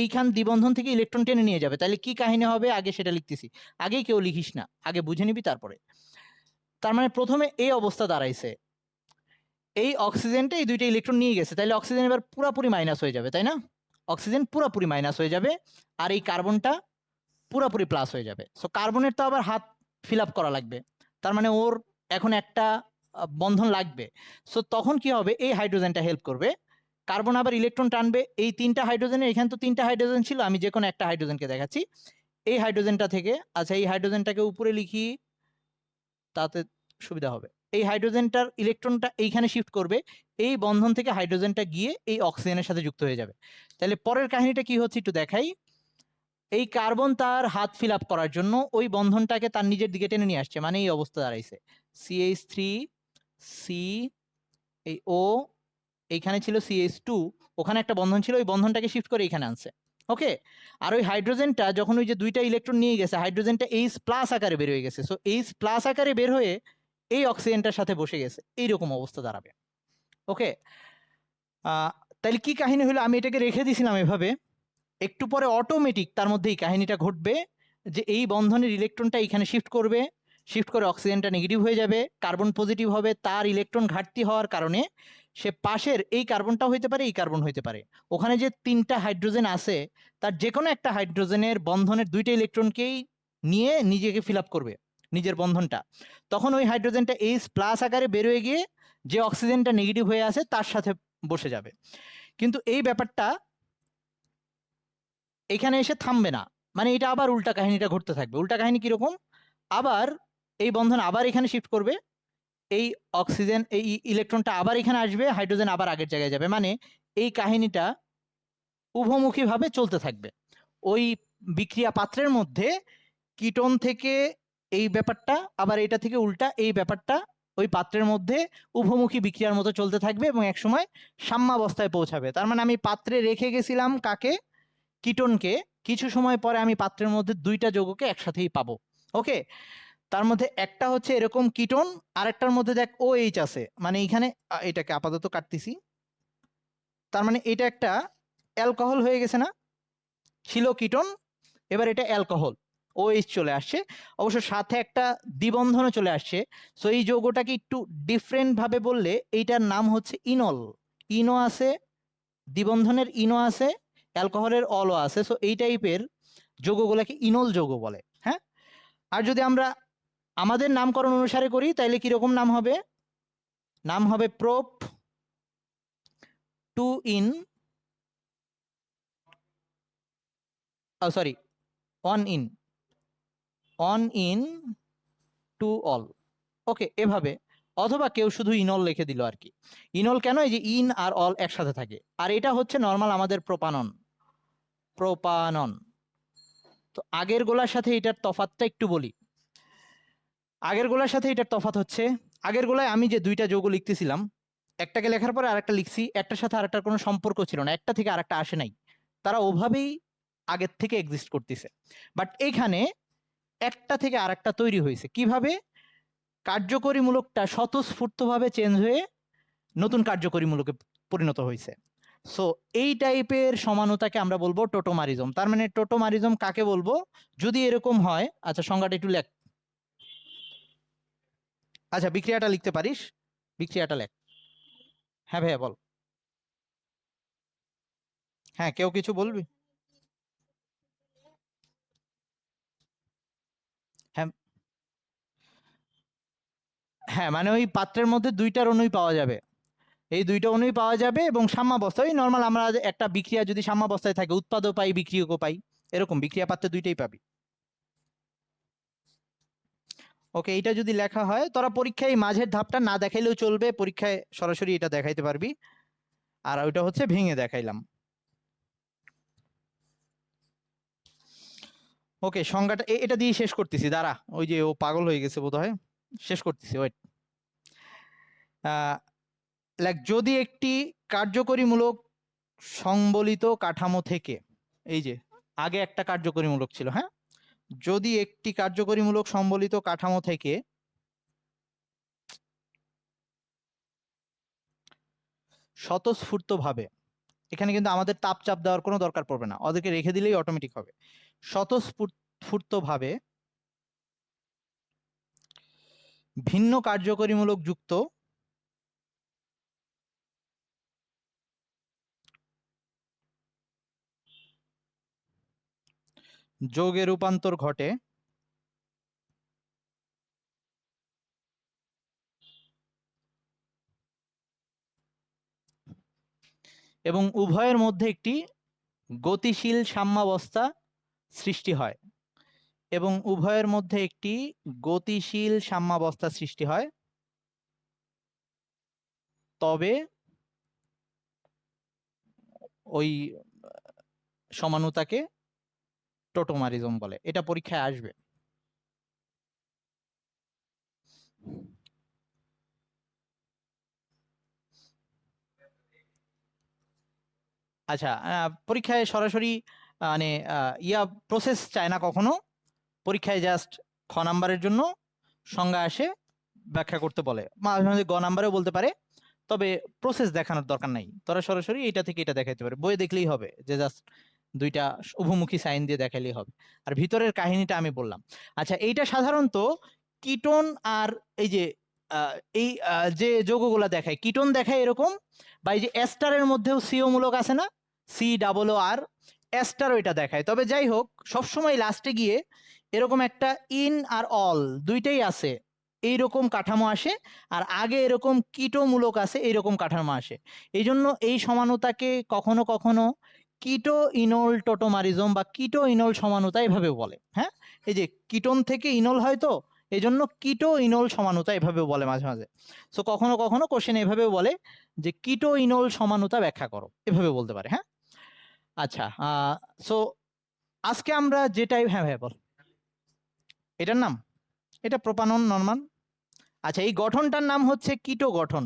এইখান দ্বিবন্ধন থেকে ইলেকট্রন টেনে নিয়ে যাবে, তাহলে কি কাহিনী হবে আগে সেটা লিখতেছি। আগেই কেউ লিখিস না, আগে বুঝে নিবি তারপরে। তার মানে প্রথমে এই অবস্থা দাঁড়াইছে, এই অক্সিজেনটা এই দুইটা ইলেকট্রন নিয়ে গেছে, তাহলে অক্সিজেন এবার পুরাপুরি মাইনাস হয়ে যাবে, তাই না? অক্সিজেন পুরাপুরি মাইনাস হয়ে যাবে, আর এই কার্বনটা পুরাপুরি প্লাস হয়ে যাবে। সো কার্বনের তো আবার হাত ফিল আপ করা লাগবে, তার মানে ওর এখন একটা বন্ধন লাগবে। সো তখন কি হবে, এই হাইড্রোজেনটা হেল্প করবে, কার্বন আবার ইলেকট্রন টানবে এই তিনটা হাইড্রোজেনের, এখানে তো তিনটা হাইড্রোজেন ছিল, আমি যে কোনো একটা হাইড্রোজেনকে দেখাচ্ছি এই হাইড্রোজেনটা থেকে। আচ্ছা, এই হাইড্রোজেনটাকে উপরে লিখি, তাতে সুবিধা হবে। এই হাইড্রোজেনটার ইলেকট্রনটা এইখানে শিফট করবে, এই বন্ধন থেকে হাইড্রোজেনটা গিয়ে এই অক্সিজেনের সাথে যুক্ত হয়ে যাবে। তাহলে পরের কাহিনীটা কি হচ্ছে একটু দেখাই। এই কার্বন তার হাত ফিল আপ করার জন্য ওই বন্ধনটাকে তার নিজের দিকে টেনে নিয়ে আসছে, মানে এই অবস্থা দাঁড়াইছে। CH3 C, এই O, এইখানে ছিল CH2, ওখানে একটা বন্ধন ছিল, ওই বন্ধনটাকে শিফট করে এখানে আনছে। ওকে, আর ওই হাইড্রোজেনটা যখন ওই যে দুইটা ইলেকট্রন নিয়ে গেছে, হাইড্রোজেনটা H+ আকারে বের হয়ে গেছে। সো H+ আকারে বের হয়ে এই অক্সিজেনটার সাথে বসে গেছে, এইরকম অবস্থা দাঁড়াবে। ওকে, তাহলে কি কাহিনী হলো, আমি এটাকে রেখে দিয়েছিলাম এভাবে, একটু পরে অটোমেটিক তার মধ্যে এই কাহিনীটা ঘটবে যে এই বন্ধনের ইলেকট্রনটা এখানে শিফট করবে, শিফট করে অক্সিজেনটা নেগেটিভ হয়ে যাবে, কার্বন পজিটিভ হবে, তার ইলেকট্রন ঘাটতি হওয়ার কারণে সে পাশের এই কার্বনটাও হইতে পারে, এই কার্বন হইতে পারে, ওখানে যে তিনটা হাইড্রোজেন আছে তার যে কোনো একটা হাইড্রোজেনের বন্ধনের দুইটা ইলেকট্রনকেই নিয়ে নিজেকে ফিল আপ করবে নিজের বন্ধনটা। তখন ওই হাইড্রোজেনটা H+ আকারে বেরোয় গিয়ে যে অক্সিজেনটা নেগেটিভ হয়ে আছে তার সাথে বসে যাবে। কিন্তু এই ব্যাপারটা এখানে এসে থামবে না, মানে এটা আবার উল্টা কাহিনীটা ঘটতে থাকবে। উল্টা কাহিনী কিরকম, আবার এই বন্ধন আবার এখানে শিফট করবে, এই অক্সিজেন এই ইলেকট্রনটা আবার এখানে আসবে, হাইড্রোজেন আবার আগের জায়গায় যাবে, মানে এই কাহিনীটা উভমুখীভাবে চলতে থাকবে। ওই বিক্রিয়া পাত্রের মধ্যে কিটোন থেকে এই ব্যাপারটা, আবার এটা থেকে উল্টা এই ব্যাপারটা ওই পাত্রের মধ্যে উভমুখী বিক্রিয়ার মতো চলতে থাকবে এবং একসময় সাম্যাবস্থায় পৌঁছাবে। তার মানে আমি পাত্রে রেখে গেছিলাম কাকে, কিটোনকে, কিছু সময় পরে আমি পাত্রের মধ্যে দুইটা যৌগকে একসাথেই পাবো। ওকে, তার মধ্যে একটা হচ্ছে এরকম কিটোন, আরেকটার মধ্যে দেখ OH আছে, মানে এখানে এটাকে আপাতত কাটতেছি, তার মানে এটা একটা অ্যালকোহল হয়ে গেছে না, ছিল কিটোন, এবার এটা অ্যালকোহল, OH চলে আসছে, অবশ্য সাথে একটা দ্বিবন্ধনও চলে আসছে। সো এই যৌগটাকে একটু ডিফারেন্ট ভাবে বললে এইটার নাম হচ্ছে ইনল। ইনো আছে, দ্বিবন্ধনের ইনো আছে, অ্যালকোহলের অলও আছে। সো এই টাইপের যৌগগুলোকে ইনল যৌগ বলে। হ্যাঁ, আর যদি আমরা আমাদের নামকরণ অনুসারে করি তাহলে কিরকম নাম হবে, নাম হবে prop 2 ene, sorry 1 ene, 1 ene 2 ol. Okay, এভাবে, অথবা কেউ শুধু ইনল লিখে দিল আর কি। ইনল কেন, এই যে ইন আর অল একসাথে থাকে, আর এটা হচ্ছে নর্মাল আমাদের প্রোপানন, প্রোপানন। তো আগের গোলার সাথে এটার তফাৎটা একটু বলি। আগের গোলার সাথে এটার তফাৎ হচ্ছে, আগের গোলায় আমি যে দুইটা যৌগ লিখতেছিলাম, একটাকে লেখার পরে আরেকটা লিখছি, একটার সাথে আরেকটার কোনো সম্পর্ক ছিল না, একটা থেকে আরেকটা আসে নাই, তারা ওভাবেই আগের থেকে এক্সিস্ট করতেছে। বাট এইখানে একটা থেকে আরেকটা তৈরি হয়েছে কিভাবে, কার্যকরীমূলকটা স্বতঃস্ফূর্তভাবে চেঞ্জ হয়ে নতুন কার্যকরীমূলকে পরিণত হয়েছে। সো এই টাইপের সমানতাকে আমরা বলবো টোটোমারিজম। তার মানে টোটোমারিজম কাকে বলবো, যদি এরকম হয়, আচ্ছা সংজ্ঞাটা একটু লেখ, আচ্ছা বিক্রিয়াটা লিখতে পারিস, বিক্রিয়াটা লেখ। হ্যাঁ ভাইয়া বল। হ্যাঁ, কেউ কিছু বলবি? হ্যাঁ, হ্যাঁ মানে ওই পাত্রের মধ্যে দুইটার অণুই পাওয়া যাবে, এই দুইটা অণুই পাওয়া যাবে এবং সাম্যাবস্থা, ওই নর্মাল আমরা একটা বিক্রিয়া যদি সাম্যাবস্থায় থাকে উৎপাদও পাই বিক্রিয়কও পাই, এরকম বিক্রিয়া পাত্রে দুইটাই পাবি। ওকে, এটা যদি লেখা হয়, তোরা পরীক্ষায় মাঝের ধাপটা না দেখাইলেও চলবে, পরীক্ষায় সরাসরি এটা দেখাইতে পারবি। আর ওইটা হচ্ছে ভেঙে দেখাইলাম। ওকে, সংজ্ঞাটা এটা দিয়ে শেষ করতেছি, দাঁড়া, ওই যে ও পাগল হয়ে গেছে বোধহয়, শেষ করতেছি ওয়েট। লাইক যদি একটি কার্যকরীমূলক সংবলিত কাঠামো থেকে, এই যে আগে একটা কার্যকরীমূলক ছিল, হ্যাঁ, যদি একটি কার্যকরীমূলক সম্বলিত কাঠামো থেকে স্বতঃস্ফূর্তভাবে, এখানে কিন্তু আমাদের তাপ চাপ দেওয়ার কোনো দরকার পড়বে না, ওদেরকে রেখে দিলেই অটোমেটিক হবে, স্বতঃস্ফূর্তভাবে ভিন্ন কার্যকরীমূলক যুক্ত যৌগে রূপান্তর ঘটে এবং উভয়ের মধ্যে একটি গতিশীল সাম্যাবস্থা সৃষ্টি হয়, এবং উভয়ের মধ্যে একটি গতিশীল সাম্যাবস্থা সৃষ্টি হয়, তবে ওই সমানুতাকে টোটোমারিজম বলে। এটা পরীক্ষায় আসবে। আচ্ছা, পরীক্ষায় সরাসরি মানে প্রসেস চায় না কখনো, পরীক্ষায় জাস্ট খ নাম্বারের জন্য সংজ্ঞা আসে, ব্যাখ্যা করতে বলে, মাঝে মাঝে গ নাম্বারেও বলতে পারে, তবে প্রসেস দেখানোর দরকার নাই, তোরা সরাসরি এটা থেকে এটা দেখাইতে পারে, বইয়ে দেখলেই হবে, যে জাস্ট দুইটা উভমুখী সাইন দিয়ে দেখাইলেই হবে, আর ভিতরের কাহিনীটা আমি বললাম। আচ্ছা, এইটা সাধারণত কিটোন আর এই যে এই যে যৌগগুলা দেখায়, কিটোন দেখায় এরকম, বা এই যে এস্টারের মধ্যেও সিও মূলক আছে না, COO এস্টারও এটা দেখায়। তবে যাই হোক, সবসময় লাস্টে গিয়ে এরকম একটা ইন আর অল দুইটাই আছে এইরকম কাঠামো আসে, আর আগে এরকম কীটমূলক আছে এইরকম কাঠামো আসে। এই জন্য এই সমানতাকে কখনো কখনো কিটো ইনল টোটোমারিজম বা কিটো ইনল সমানুতা এভাবেও বলে। হ্যাঁ, এই যে কিটোন থেকে ইনল হয় তো, এই জন্য কিটো ইনল সমানুতা এভাবেও বলে মাঝে মাঝে। সো কখনো কখনো কোশ্চেন এভাবেও বলে যে কিটো ইনল সমানুতা ব্যাখ্যা করো, এভাবে বলতে পারে। হ্যাঁ, আচ্ছা, সো আজকে আমরা যেটাই, হ্যাঁ ভাই বল, এটার নাম, এটা প্রোপানন নরমান। আচ্ছা, এই গঠনটার নাম হচ্ছে কিটো গঠন,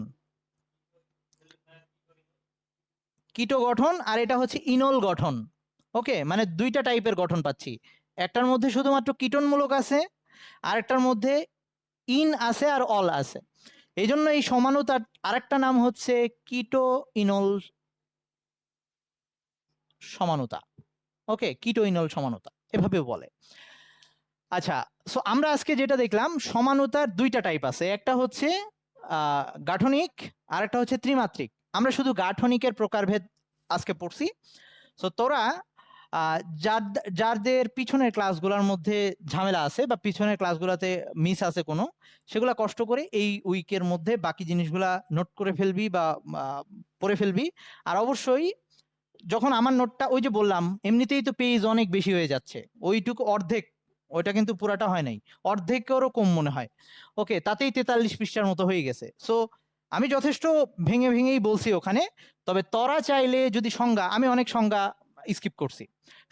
কিটো গঠন, আর এটা হচ্ছে ইনল গঠন। ওকে, মানে দুইটা টাইপের গঠন পাচ্ছি, একটার মধ্যে শুধুমাত্র কিটনমূলক আছে, আরেকটার মধ্যে ইন আছে আর অল আছে। এই জন্য এই সমানুতার আরেকটা নাম হচ্ছে কিটো ইনল সমানুতা। ওকে, কিটো ইনল সমানুতা এভাবে বলে। আচ্ছা, সো আমরা আজকে যেটা দেখলাম, সমানুতার দুইটা টাইপ আছে, একটা হচ্ছে গাঠনিক আর একটা হচ্ছে ত্রিমাত্রিক। আমরা শুধু গাঠনিকের প্রকারভেদ আজকে পড়ছি। সো তোরা যাদের পিছনের ক্লাসগুলোর মধ্যে ঝামেলা আছে বা পিছনের ক্লাসগুলোতে মিস আছে কোনো, সেগুলা কষ্ট করে এই উইকের মধ্যে বাকি জিনিসগুলা নোট করে ফেলবি বা পড়ে ফেলবি। আর অবশ্যই যখন আমার নোটটা, ওই যে বললাম এমনিতেই তো পেজ অনেক বেশি হয়ে যাচ্ছে, ওইটুকু অর্ধেক, ওইটা কিন্তু পুরাটা হয় নাই, অর্ধেকেরও কম মনে হয়। ওকে, তাতেই 43 পৃষ্ঠার মতো হয়ে গেছে। সো আমি যথেষ্ট ভেঙে ভেঙেই বলছি ওখানে। তবে তোরা চাইলে যদি সংজ্ঞা, আমি অনেক সংজ্ঞা স্কিপ করছি,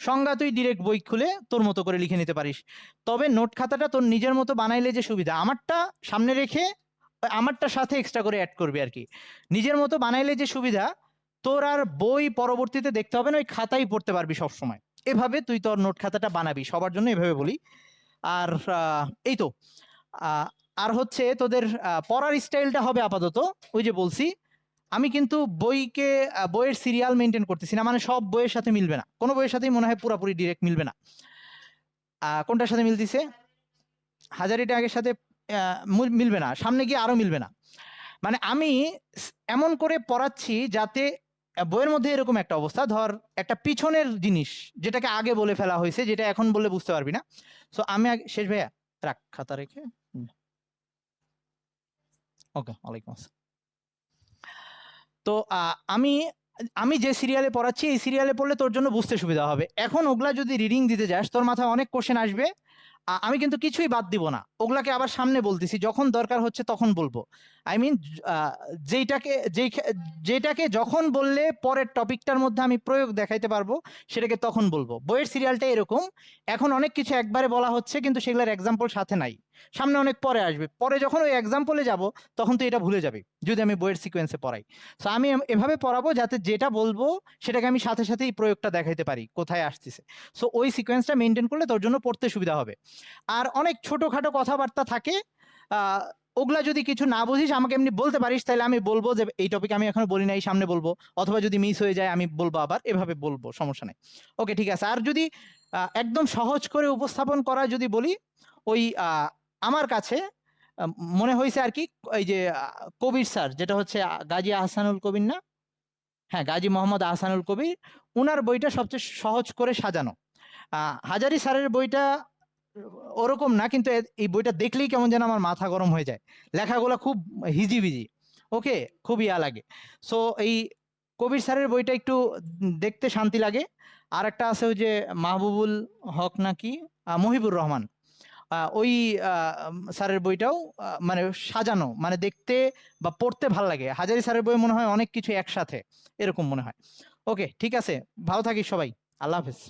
সংজ্ঞা তুই ডিরেক্ট বই খুলে তোর মতো করে লিখে নিতে পারিস। তবে নোট খাতাটা তোর নিজের মতো বানাইলে যে সুবিধা, আমারটা সামনে রেখে আমারটার সাথে এক্সট্রা করে অ্যাড করবি আর কি। নিজের মতো বানাইলে যে সুবিধা, তোর আর বই পরবর্তীতে দেখতে হবে না, ওই খাতাই পড়তে পারবি সব সময়। এভাবে তুই তোর নোট খাতাটা বানাবি, সবার জন্য এভাবে বলি। আর এই তো, আর হচ্ছে তোদের পড়ার স্টাইলটা হবে আপাতত ওই যে বলছি, আমি কিন্তু বইয়ের সিরিয়াল মেনটেন করতেছি না, মানে সব বইয়ের সাথে মিলবে না, কোনো বইয়ের সাথেই মনে হয় পুরোপুরি ডিরেক্ট মিলবে না। কোনটার সাথে মিলতেছে? হাজারি ট্যাগের সাথে মিলবে না, সামনে গিয়ে আরো মিলবে না। মানে আমি এমন করে পড়াচ্ছি যাতে বইয়ের মধ্যে এরকম একটা অবস্থা, ধর একটা পিছনের জিনিস যেটাকে আগে বলে ফেলা হয়েছে, যেটা এখন বললে বুঝতে পারবি না। সো আমি শেষ ভাইয়া, রাখ খাতা রেখে। ওকে, ওয়ালাইকুম আসসালাম। তো আমি আমি যে সিরিয়ালে পড়াচ্ছি, এই সিরিয়ালে পড়লে তোর জন্য বুঝতে সুবিধা হবে। এখন ওগুলা যদি রিডিং দিতে যাস, তোর মাথায় অনেক কোশ্চেন আসবে। আমি কিন্তু কিছুই বাদ দিব না, ওগুলাকে আবার সামনে বলতেছি, যখন দরকার হচ্ছে তখন বলবো। আই মিন যেটাকে যখন বললে পরের টপিকটার মধ্যে আমি প্রয়োগ দেখাইতে পারবো, সেটাকে তখন বলবো। বইয়ের সিরিয়ালটা এরকম, এখন অনেক কিছু একবারে বলা হচ্ছে কিন্তু সেগুলোর এক্সাম্পল সাথে নাই, সামনে অনেক পরে আসবে। পরে যখন ওই এক্সাম্পলে যাব, তখন তো এটা ভুলে যাবে যদি আমি বইয়ের সিকোয়েন্সে পড়াই। সো আমি এভাবে পড়াবো যাতে যেটা বলবো সেটাকে আমি সাথে সাথে এই প্রয়োগটা দেখাইতে পারি কোথায় আসতেছে। সো ওই সিকোয়েন্সটা মেনটেন করলে তোর জন্য পড়তে সুবিধা হবে। আর অনেক ছোটখাটো কথাবার্তা থাকে, ওগুলা যদি কিছু না বুঝিস আমাকে এমনি বলতে পারিস, তাহলে আমি বলবো যে এই টপিক আমি এখনো বলি নাই, সামনে বলবো। অথবা যদি মিস হয়ে যায় আমি বলবো, আবার এভাবে বলবো, সমস্যা নেই। ওকে, ঠিক আছে। আর যদি একদম সহজ করে উপস্থাপন করা যদি বলি, ওই আমার কাছে মনে হয়েছে আর কি, এই যে কবির স্যার, যেটা হচ্ছে গাজী আহসানুল কবির না, হ্যাঁ গাজী মোহাম্মদ আহসানুল কবির, উনার বইটা সবচেয়ে সহজ করে সাজানো। হাজারি স্যারের বইটা ওরকম না, কিন্তু এই বইটা দেখলেই কেমন যেন আমার মাথা গরম হয়ে যায়, লেখাগুলো খুব হিজিবিজি। ওকে, খুব ইয়া লাগে। সো এই কবির স্যারের বইটা একটু দেখতে শান্তি লাগে। আর একটা আছে ওই যে মাহবুবুল হক নাকি মহিবুর রহমান, ওই স্যারের বইটাও মানে সাজানো, মানে দেখতে বা পড়তে ভাল লাগে। হাজারি স্যারের বই মনে হয় অনেক কিছু একসাথে, এরকম মনে হয়। ওকে, ঠিক আছে, ভালো থাকিস সবাই, আল্লাহ হাফেজ।